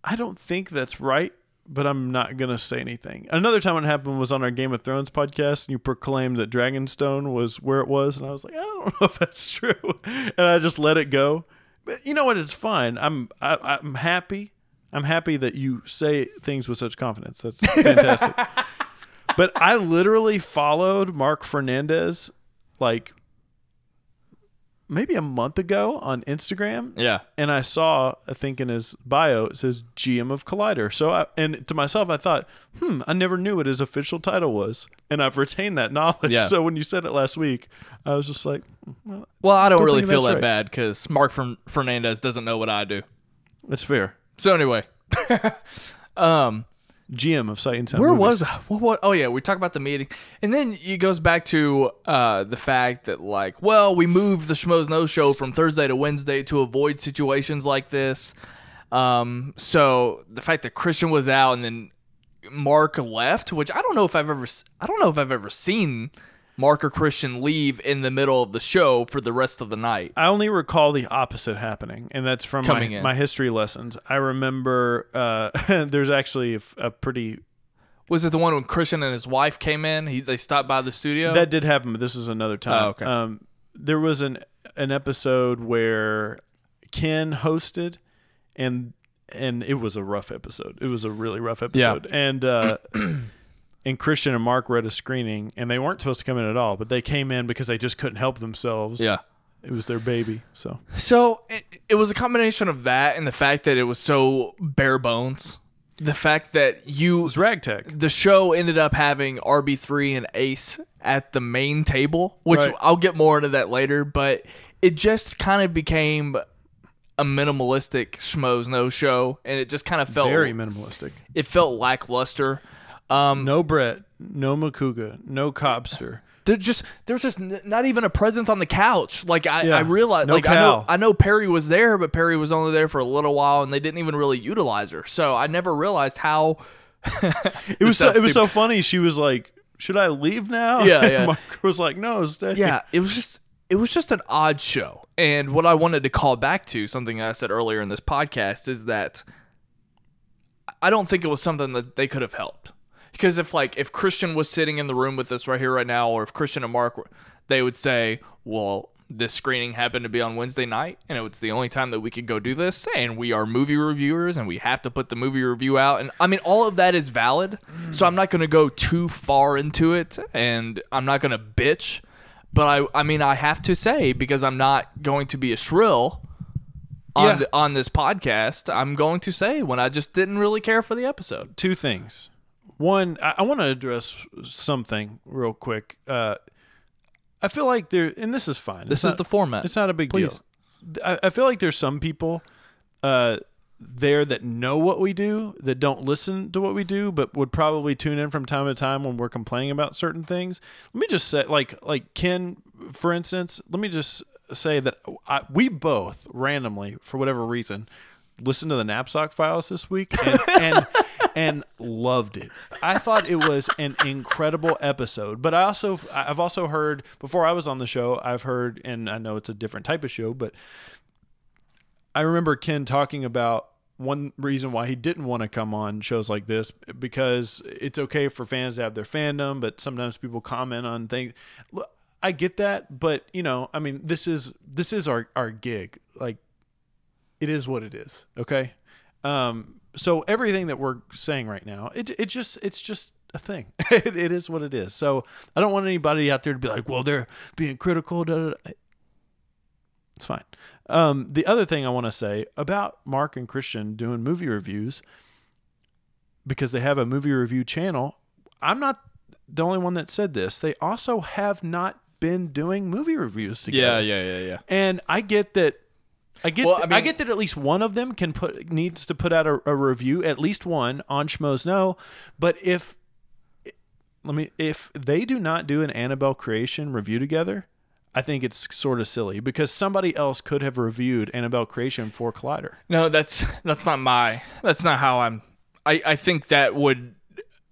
B: I don't think that's right, but I'm not going to say anything. Another time it happened was on our Game of Thrones podcast, and you proclaimed that Dragonstone was where it was, and I was like, I don't know if that's true. And I just let it go. But you know what? It's fine. I'm happy. I'm happy that you say things with such confidence. That's fantastic. But I literally followed Mark Fernandez like maybe a month ago on Instagram.
A: Yeah.
B: And I saw, I think in his bio, it says GM of Collider. So and to myself, I thought, I never knew what his official title was. And I've retained that knowledge. Yeah. So when you said it last week, I was just like,
A: well, I don't really feel that bad because Mark Fernandez doesn't know what I do.
B: That's fair.
A: So anyway,
B: GM of Sight and Sound.
A: Where
B: Movies.
A: was I? What? Oh yeah, we talked about the meeting, and then it goes back to the fact that like, well, we moved the Schmoes Know Show from Thursday to Wednesday to avoid situations like this. So the fact that Kristian was out and then Mark left, which I don't know if I've ever seen Mark or Kristian leave in the middle of the show for the rest of the night.
B: I only recall the opposite happening, and that's from my history lessons. I remember there's actually a pretty...
A: Was it the one when Kristian and his wife came in? They stopped by the studio?
B: That did happen, but this is another time.
A: Oh, okay.
B: There was an episode where Ken hosted, and it was a rough episode. It was a really rough episode. Yeah. And... And Kristian and Mark were at a screening, and they weren't supposed to come in at all, but they came in because they just couldn't help themselves.
A: Yeah.
B: It was their baby. So
A: it was a combination of that and the fact that it was so bare bones. The fact that
B: it was ragtag.
A: The show ended up having RB3 and Ace at the main table, which I'll get more into that later, but it just kind of became a minimalistic Schmoes Know Show, and it just kind of felt...
B: Very minimalistic.
A: It felt lackluster.
B: No Brett, no Makuga, no Cobster.
A: There was just not even a presence on the couch. Like I realized,
B: no
A: like
B: Cal.
A: I know Perry was there, but Perry was only there for a little while, and they didn't even really utilize her. So I never realized how.
B: It was so funny. She was like, "Should I leave now?"
A: Yeah, yeah.
B: Mark was like, "No, stay."
A: Yeah, it was just an odd show. And what I wanted to call back to, something I said earlier in this podcast, is that I don't think it was something that they could have helped. Because if Kristian was sitting in the room with us right here, right now, or if Kristian and Mark, they would say, well, this screening happened to be on Wednesday night, and it was the only time that we could go do this, and we are movie reviewers, and we have to put the movie review out. And I mean, all of that is valid, so I'm not going to go too far into it, and I'm not going to bitch. But I mean, I have to say, because I'm not going to be a shrill on this podcast, I'm going to say when I just didn't really care for the episode.
B: Two things. One, I want to address something real quick. I feel like and this is fine.
A: This is the format.
B: It's not a big deal. I feel like there's some people there that know what we do, that don't listen to what we do, but would probably tune in from time to time when we're complaining about certain things. Let me just say, like Ken, for instance, let me just say that we both randomly, for whatever reason, listened to the Knapsack Files this week and loved it. I thought it was an incredible episode. But I've also heard, before I was on the show, I've heard, and I know it's a different type of show, but I remember Ken talking about one reason why he didn't want to come on shows like this, because it's okay for fans to have their fandom, but sometimes people comment on things. Look, I get that, but I mean, this is our gig. Like, it is what it is. Okay. So everything that we're saying right now, it's just a thing. It is what it is. So I don't want anybody out there to be like, well, they're being critical. It's fine. The other thing I want to say about Mark and Kristian doing movie reviews, because they have a movie review channel, I'm not the only one that said this. They also have not been doing movie reviews together.
A: Yeah.
B: And I get that. I get that at least one of them needs to put out a review, at least one, on Schmoes Know. But if they do not do an Annabelle Creation review together, I think it's sort of silly, because somebody else could have reviewed Annabelle Creation for Collider.
A: No, that's not how I think that would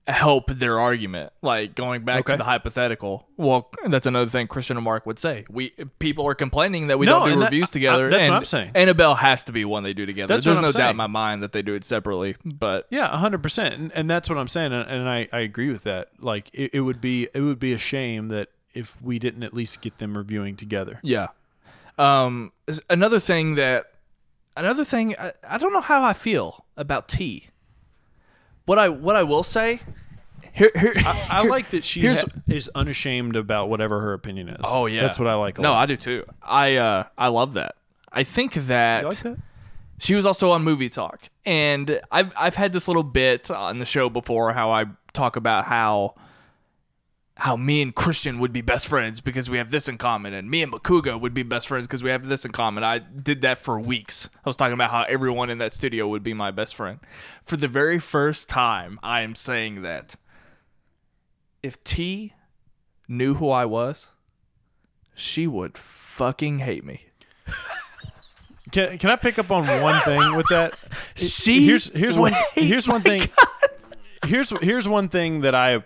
A: help their argument. Like going back to the hypothetical. Well, that's another thing Kristian and Mark would say. People are complaining that we don't do reviews together.
B: That's what I'm saying.
A: Annabelle has to be one they do together.
B: There's
A: no doubt in my mind that they do it separately. But
B: yeah, 100%, and that's what I'm saying, and I agree with that. Like it would be a shame that if we didn't at least get them reviewing together.
A: Yeah. Another thing, I don't know how I feel about T. What I will say,
B: I like that she is unashamed about whatever her opinion is.
A: Oh yeah,
B: that's what I like.
A: No, I do too. I love that. I think that,
B: you like that?
A: She was also on Movie Talk, and I've had this little bit on the show before how I talk about how me and Kristian would be best friends because we have this in common, and me and Makuga would be best friends because we have this in common. I did that for weeks. I was talking about how everyone in that studio would be my best friend. For the very first time, I am saying that if T knew who I was, she would fucking hate me.
B: Can I pick up on one thing with that? Here's one thing. Here's one thing that I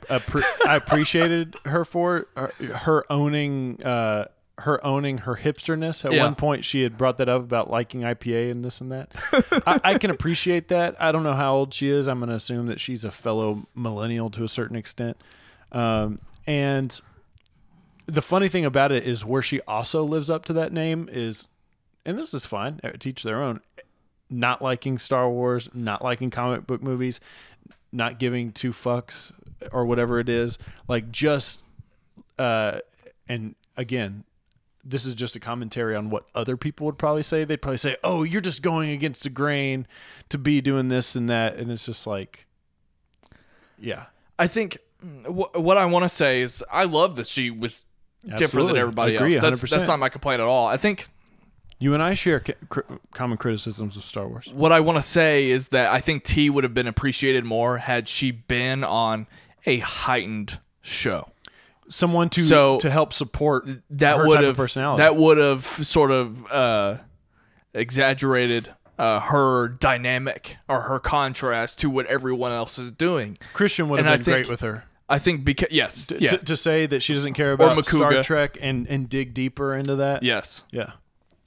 B: appreciated her for, her owning her hipsterness. At one point, she had brought that up about liking IPA and this and that. I can appreciate that. I don't know how old she is. I'm going to assume that she's a fellow millennial to a certain extent. And the funny thing about it is where she also lives up to that name is, and this is fine, teach their own, not liking Star Wars, not liking comic book movies, not giving two fucks or whatever it is, like just and again, this is just a commentary on what other people would probably say. They'd probably say, oh, you're just going against the grain to be doing this and that, and it's just like, yeah.
A: I think what I want to say is I love that she was different than everybody else. That's not my complaint at all. I think
B: you and I share common criticisms of Star Wars.
A: What I want to say is that I think T would have been appreciated more had she been on a heightened show.
B: Someone to help support
A: that
B: her
A: would
B: type
A: have
B: of personality.
A: That would have sort of exaggerated her dynamic or her contrast to what everyone else is doing.
B: Kristian would have been great with her.
A: I think because yes.
B: To say that she doesn't care about Star Trek and dig deeper into that.
A: Yes.
B: Yeah.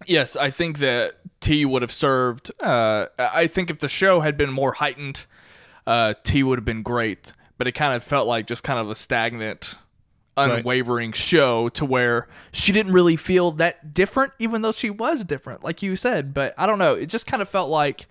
A: Yes, I think that T would have served. I think if the show had been more heightened, T would have been great. But it kind of felt like just kind of a stagnant, unwavering show to where she didn't really feel that different, even though she was different, like you said. But I don't know. It just kind of felt like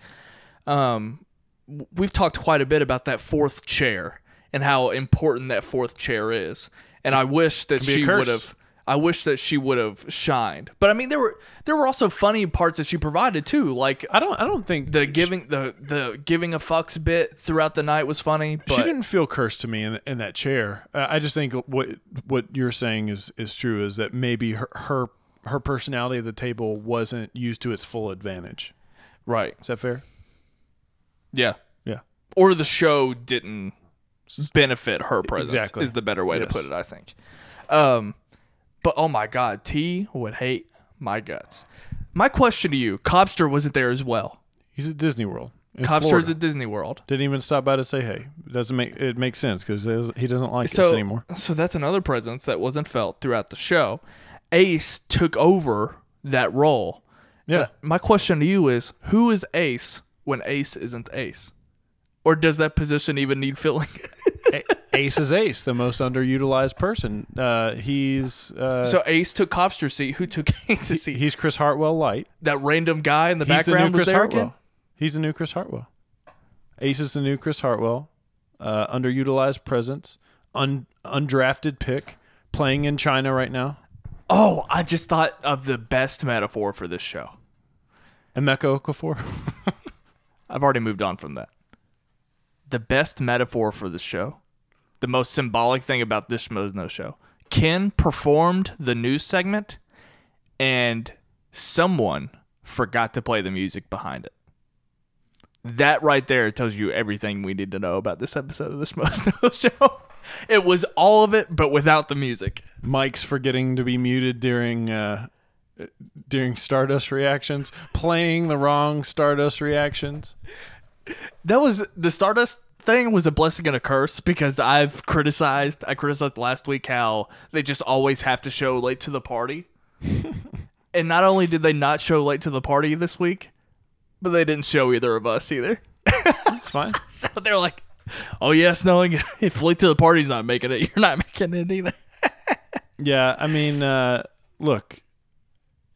A: we've talked quite a bit about that fourth chair and how important that fourth chair is. And I wish that she would have. I wish that she would have shined. But I mean, there were also funny parts that she provided too. Like
B: I don't think
A: the giving a fucks bit throughout the night was funny. But
B: she didn't feel cursed to me in that chair. I just think what you're saying is true. Is that maybe her personality at the table wasn't used to its full advantage.
A: Right.
B: Is that fair?
A: Yeah.
B: Yeah.
A: Or the show didn't benefit her presence.
B: Exactly.
A: Is the better way to put it, I think. But oh my God, T would hate my guts. My question to you, Cobster wasn't there as well.
B: He's at Disney World.
A: Cobster's at Disney World.
B: Didn't even stop by to say hey. It makes sense because he doesn't like us anymore.
A: So that's another presence that wasn't felt throughout the show. Ace took over that role.
B: Yeah.
A: My question to you is, who is Ace when Ace isn't Ace? Or does that position even need filling?
B: Ace is Ace, the most underutilized person.
A: So Ace took Cobster's seat. Who took Ace's seat?
B: He's Chris Hartwell light.
A: That random guy in the background was there again?
B: He's the new Chris Hartwell. Ace is the new Chris Hartwell. Underutilized presence. Undrafted pick. Playing in China right now.
A: Oh, I just thought of the best metaphor for this show.
B: Emeka Okafor.
A: I've already moved on from that. The best metaphor for this show, the most symbolic thing about this Schmoes Know Show. Ken performed the news segment, and someone forgot to play the music behind it. That right there tells you everything we need to know about this episode of the Schmoes Know Show. It was all of it, but without the music.
B: Mike's forgetting to be muted during Stardust reactions, playing the wrong Stardust reactions.
A: That was the Stardust thing was a blessing and a curse because I criticized last week how they just always have to show late to the party. And not only did they not show late to the party this week, but they didn't show either of us either.
B: It's fine.
A: So they're like, oh yeah, Snelling, if late to the party's not making it, you're not making it either.
B: Yeah, I mean, look,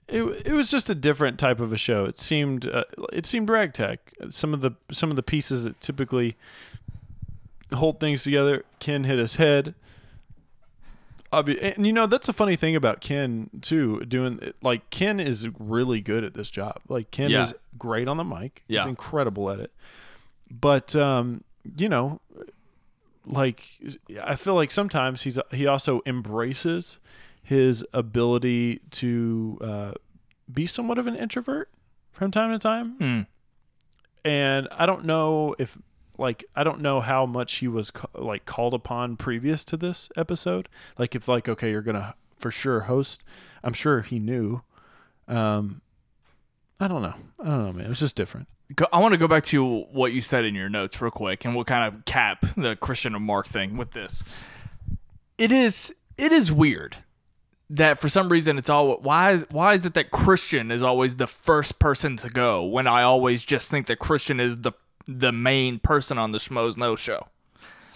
B: it was just a different type of a show. It seemed ragtag. Some of the pieces that typically hold things together. Ken hit his head. And that's a funny thing about Ken too. Ken is really good at this job. Like Ken is great on the mic.
A: Yeah.
B: He's incredible at it. But I feel like sometimes he also embraces his ability to be somewhat of an introvert from time to time. And I don't know how much he was called upon previous to this episode. Like if okay, you're gonna for sure host. I'm sure he knew. I don't know, man. It was just different.
A: I want to go back to what you said in your notes real quick, and we'll kind of cap the Kristian and Mark thing with this. It is weird that for some reason it's all why is it that Kristian is always the first person to go when I always just think that Kristian is the main person on the Schmoes Know Show.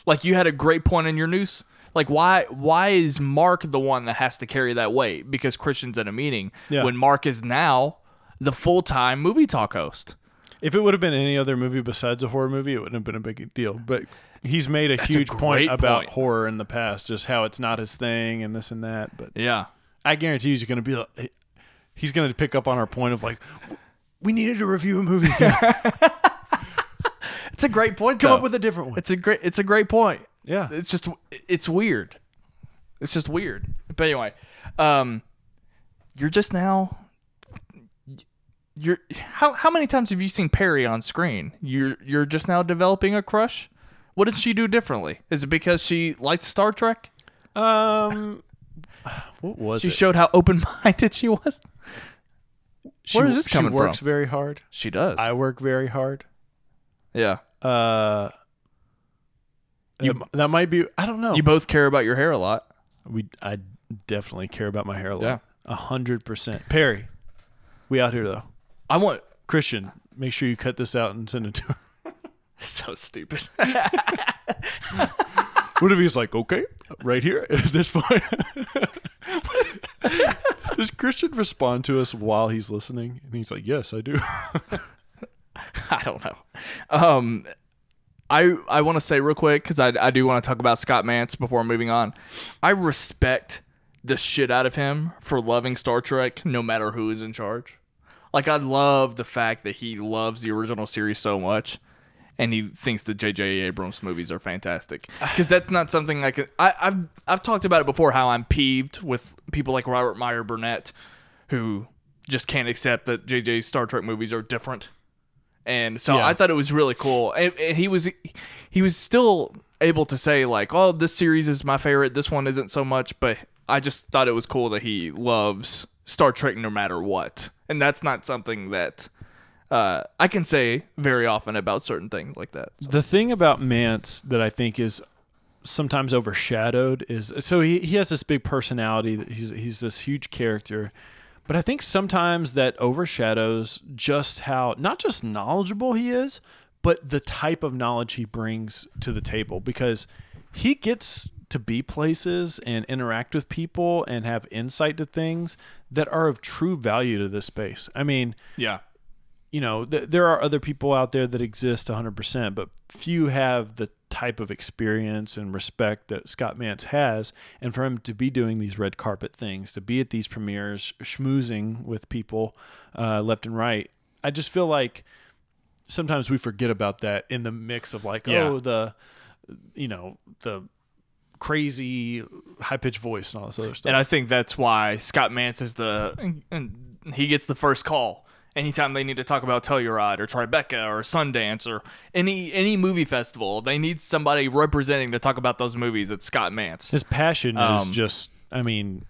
A: Like you had a great point in your news. Like why is Mark the one that has to carry that weight because Kristian's at a meeting when Mark is now the full-time movie talk host?
B: If it would have been any other movie besides a horror movie, it wouldn't have been a big deal. But he's made a huge point about horror in the past, just how it's not his thing and this and that. But
A: yeah,
B: I guarantee he's going to be he's going to pick up on our point of we needed to review a movie.
A: It's a great point.
B: Come up with a different one.
A: It's a great point.
B: Yeah,
A: it's weird. It's just weird. But anyway, you're just now. How many times have you seen Perry on screen? You're just now developing a crush? What did she do differently? Is it because she liked Star Trek?
B: What was it?
A: She showed how open-minded she was? Where is this coming from?
B: She works very hard.
A: She does.
B: I work very hard.
A: Yeah.
B: That might be, I don't know.
A: You both care about your hair a lot.
B: I definitely care about my hair a lot.
A: Yeah.
B: 100%. Perry, we out here though.
A: I want
B: Kristian, make sure you cut this out and send it to her.
A: So stupid.
B: What if he's like, okay, right here at this point? Does Kristian respond to us while he's listening? And he's like, yes, I do.
A: I don't know. I want to say real quick, because I do want to talk about Scott Mantz before moving on. I respect the shit out of him for loving Star Trek no matter who is in charge. Like, I love the fact that he loves the original series so much, and he thinks the J.J. Abrams movies are fantastic. Because that's not something I could... I've talked about it before, how I'm peeved with people like Robert Meyer Burnett, who just can't accept that J.J.'s Star Trek movies are different. And so I thought it was really cool. And he was still able to say, like, oh, this series is my favorite, this one isn't so much, but I just thought it was cool that he loves Star Trek no matter what. And that's not something that I can say very often about certain things like that. So.
B: The thing about Mantz that I think is sometimes overshadowed is, so he has this big personality, that he's this huge character, but I think sometimes that overshadows just how, not just knowledgeable he is, but the type of knowledge he brings to the table, because he gets to be places and interact with people and have insight to things that are of true value to this space. I mean,
A: yeah,
B: there are other people out there that exist 100%, but few have the type of experience and respect that Scott Mantz has. And for him to be doing these red carpet things, to be at these premieres, schmoozing with people left and right, I just feel like sometimes we forget about that in the mix of the crazy high-pitched voice and all this other stuff.
A: And I think that's why Scott Mantz is he gets the first call anytime they need to talk about Telluride or Tribeca or Sundance or any movie festival. They need somebody representing to talk about those movies. It's Scott Mantz.
B: His passion is just, I mean,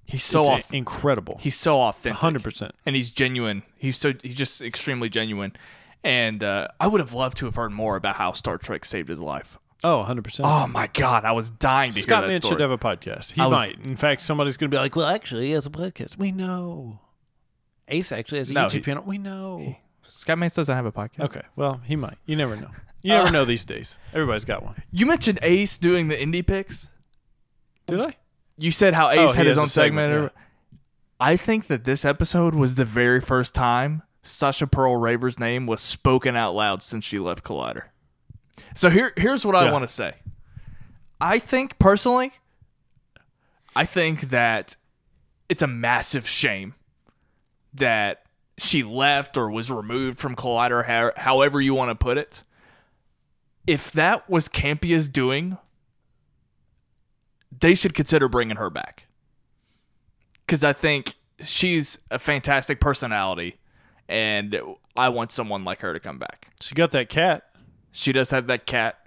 A: he's so
B: incredible.
A: He's so authentic.
B: 100%.
A: And he's genuine. He's just extremely genuine. And I would have loved to have heard more about how Star Trek saved his life.
B: Oh, 100%.
A: Oh, my God. I was dying to
B: Scott
A: hear that
B: Man
A: story.
B: should have a podcast. He might. In fact, somebody's going to be like, well, actually, he has a podcast. We know. Ace actually has a YouTube channel. We know.
A: Scott Mance doesn't have a podcast.
B: Okay. Well, he might. You never know. You never know these days. Everybody's got one.
A: You mentioned Ace doing the indie picks.
B: Did I?
A: You said how Ace had
B: he
A: his
B: has
A: own
B: a segment,
A: segment. I think that this episode was the very first time Sasha Pearl Raver's name was spoken out loud since she left Collider. So here's what I want to say. I think, personally, that it's a massive shame that she left or was removed from Collider, however you want to put it. If that was Campia's doing, they should consider bringing her back. Because I think she's a fantastic personality, and I want someone like her to come back.
B: She got that cat.
A: She does have that cat.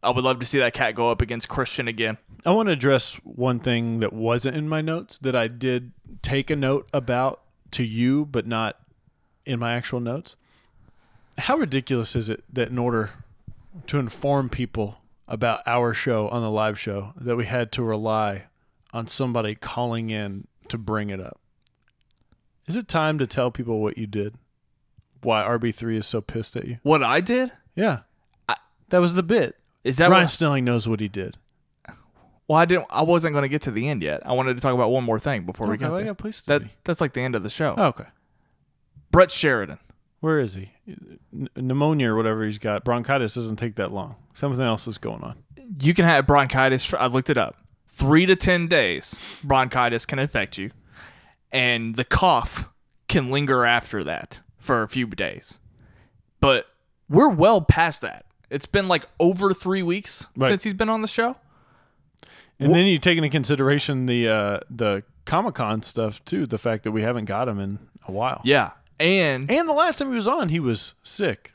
A: I would love to see that cat go up against Kristian again.
B: I want to address one thing that wasn't in my notes that I did take a note about to you, but not in my actual notes. How ridiculous is it that in order to inform people about our show on the live show that we had to rely on somebody calling in to bring it up? Is it time to tell people what you did? Why RB3 is so pissed at you?
A: What I did?
B: Yeah. That was the bit.
A: Is that
B: Brian Snelling knows what he did.
A: Well, I wasn't going to get to the end yet. I wanted to talk about one more thing before we got there. That's like the end of the show.
B: Oh, okay.
A: Brett Sheridan.
B: Where is he? Pneumonia or whatever he's got. Bronchitis doesn't take that long. Something else is going on.
A: You can have bronchitis. I looked it up. 3 to 10 days, bronchitis can affect you. And the cough can linger after that for a few days. But we're well past that. It's been like over 3 weeks since he's been on the show.
B: And then you take into consideration the Comic-Con stuff, too. The fact that we haven't got him in a while.
A: Yeah. And
B: the last time he was on, he was sick.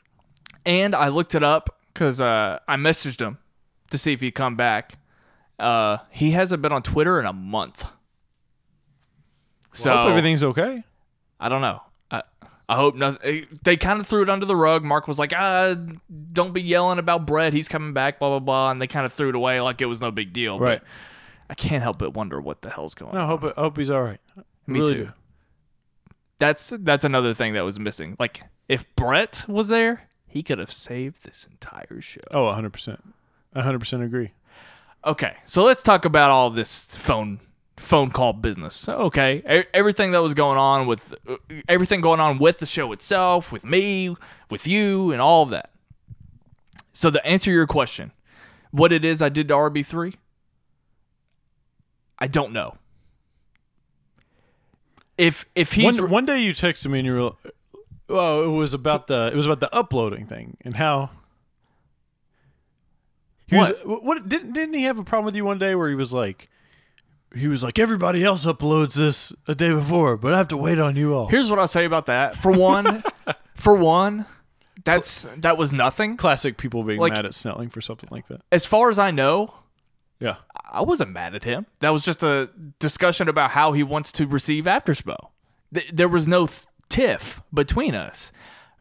A: And I looked it up because I messaged him to see if he'd come back. He hasn't been on Twitter in a month. So
B: I hope everything's okay.
A: I don't know. I hope nothing. They kind of threw it under the rug. Mark was like, don't be yelling about Brett. He's coming back, blah, blah, blah. And they kind of threw it away like it was no big deal.
B: Right.
A: But I can't help but wonder what the hell's going on.
B: I hope he's all right.
A: Me
B: really
A: too.
B: Do.
A: That's another thing that was missing. Like, if Brett was there, he could have saved this entire show.
B: Oh, 100%. 100% agree.
A: Okay, so let's talk about all this phone call business. Okay, everything that was going on with the show itself, with me, with you, and all of that. So to answer your question, what it is I did to RB3, I don't know. If he's
B: one day you texted me and you were, well, it was about the uploading thing and how. What didn't he have a problem with you one day where he was like everybody else uploads this a day before, but I have to wait on you all.
A: Here's what I'll say about that. For one, that was nothing.
B: Classic people being mad at Snelling for something like that.
A: As far as I know,
B: yeah,
A: I wasn't mad at him. That was just a discussion about how he wants to receive After Schmoe. There was no tiff between us.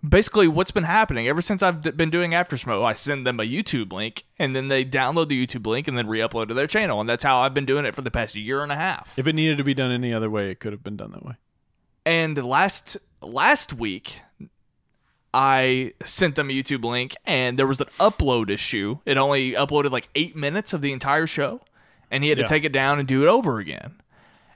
A: Basically, what's been happening ever since I've been doing After Schmoe, I send them a YouTube link, and then they download the YouTube link and then re-upload to their channel, and that's how I've been doing it for the past year and a half.
B: If it needed to be done any other way, it could have been done that way.
A: And last week, I sent them a YouTube link, and there was an upload issue. It only uploaded like 8 minutes of the entire show, and he had to take it down and do it over again.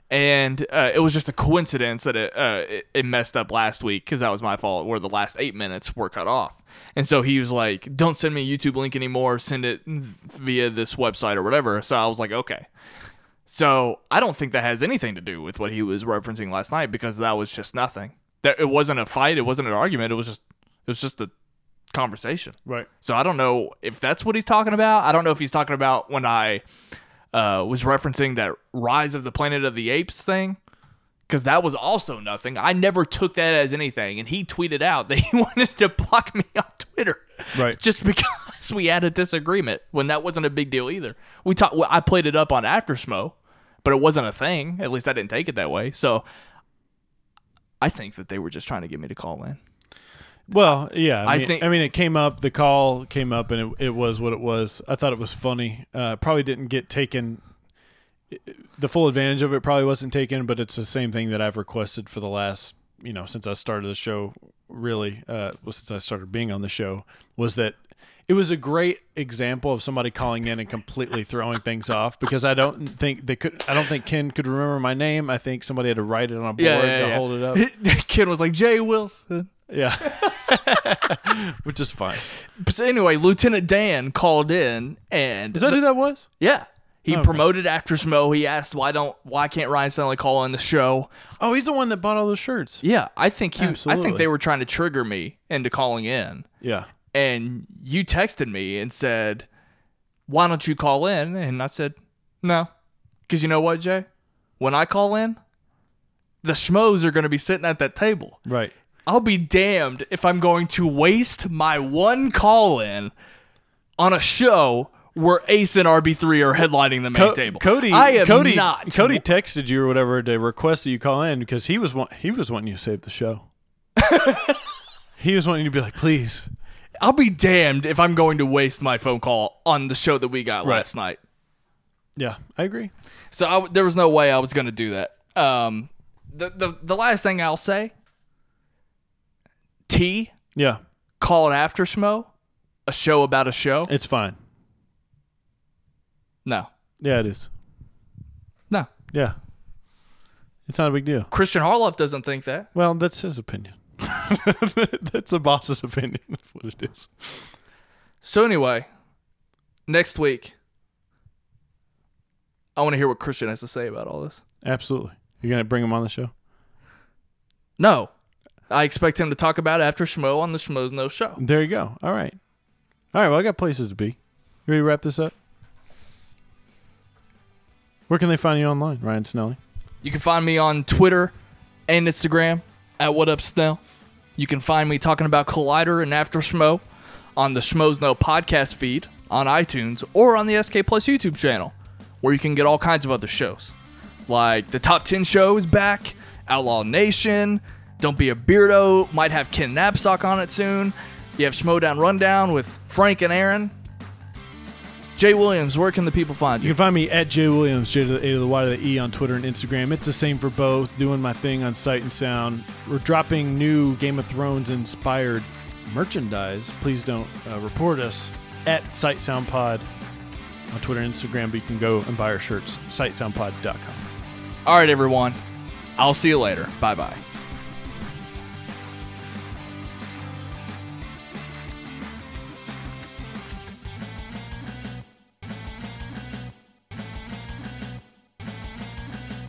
A: And it was just a coincidence that it messed up last week because that was my fault where the last 8 minutes were cut off. And so he was like, don't send me a YouTube link anymore. Send it via this website or whatever. So I was like, okay. So I don't think that has anything to do with what he was referencing last night because that was just nothing. It wasn't a fight. It wasn't an argument. It was just a conversation.
B: Right.
A: So I don't know if that's what he's talking about. I don't know if he's talking about when I was referencing that Rise of the Planet of the Apes thing, because that was also nothing. I never took that as anything, and he tweeted out that he wanted to block me on Twitter,
B: right?
A: Just because we had a disagreement when that wasn't a big deal either. I played it up on After Schmoe, but it wasn't a thing. At least I didn't take it that way. So I think that they were just trying to get me to call in.
B: Well, yeah.
A: I think
B: it came up. The call came up, and it was what it was. I thought it was funny. Probably didn't get taken. The full advantage of it probably wasn't taken, but it's the same thing that I've requested for the last, since I started the show. Really, since I started being on the show, was that it was a great example of somebody calling in and completely throwing things off, because I don't think Ken could remember my name. I think somebody had to write it on a board to hold it up.
A: Ken was like, Jaye Wilson.
B: Yeah. Which is fine.
A: So anyway, Lieutenant Dan called in, and
B: is that who that was?
A: Yeah. He promoted After Schmoe. He asked why can't Ryan Snelling call on the show?
B: Oh, he's the one that bought all those shirts.
A: Yeah, I think they were trying to trigger me into calling in.
B: Yeah. And
A: you texted me and said, "Why don't you call in?" And I said, "No." Cuz you know what, Jay? When I call in, the schmoes are going to be sitting at that table.
B: Right.
A: I'll be damned if I'm going to waste my one call in on a show where Ace and RB3 are headlining the main table.
B: Cody texted you or whatever to request that you call in, because he was wanting you to save the show. He was wanting you to be like, please.
A: I'll be damned if I'm going to waste my phone call on the show that we got last night.
B: Yeah, I agree.
A: So there was no way I was going to do that. The last thing I'll say, call it After Schmoe, a show about a show.
B: It's fine.
A: No.
B: Yeah, it is.
A: No.
B: Yeah. It's not a big deal.
A: Kristian Harloff doesn't think that.
B: Well, that's his opinion. That's the boss's opinion of what it is.
A: So anyway, next week, I want to hear what Kristian has to say about all this.
B: Absolutely. You're going to bring him on the show?
A: No. I expect him to talk about After Schmoe on the Schmoes Know Show.
B: There you go. All right. All right, well, I got places to be. You ready to wrap this up? Where can they find you online, Ryan Snelling?
A: You can find me on Twitter and Instagram at WhatUpSnell. You can find me talking about Collider and After Schmoe on the Schmoes Know podcast feed on iTunes or on the SK Plus YouTube channel, where you can get all kinds of other shows. Like the Top 10 Show is back, Outlaw Nation, Don't Be a Beardo, might have Ken Knapsack on it soon. You have Schmoedown Rundown with Frank and Aaron. Jaye Williams, where can the people find you?
B: You can find me at Jaye Williams, J to the A to the Y to the E on Twitter and Instagram. It's the same for both, doing my thing on Sight and Sound. We're dropping new Game of Thrones-inspired merchandise. Please don't report us at Sight Sound Pod on Twitter and Instagram, but you can go and buy our shirts, sightsoundpod.com.
A: All right, everyone. I'll see you later. Bye-bye.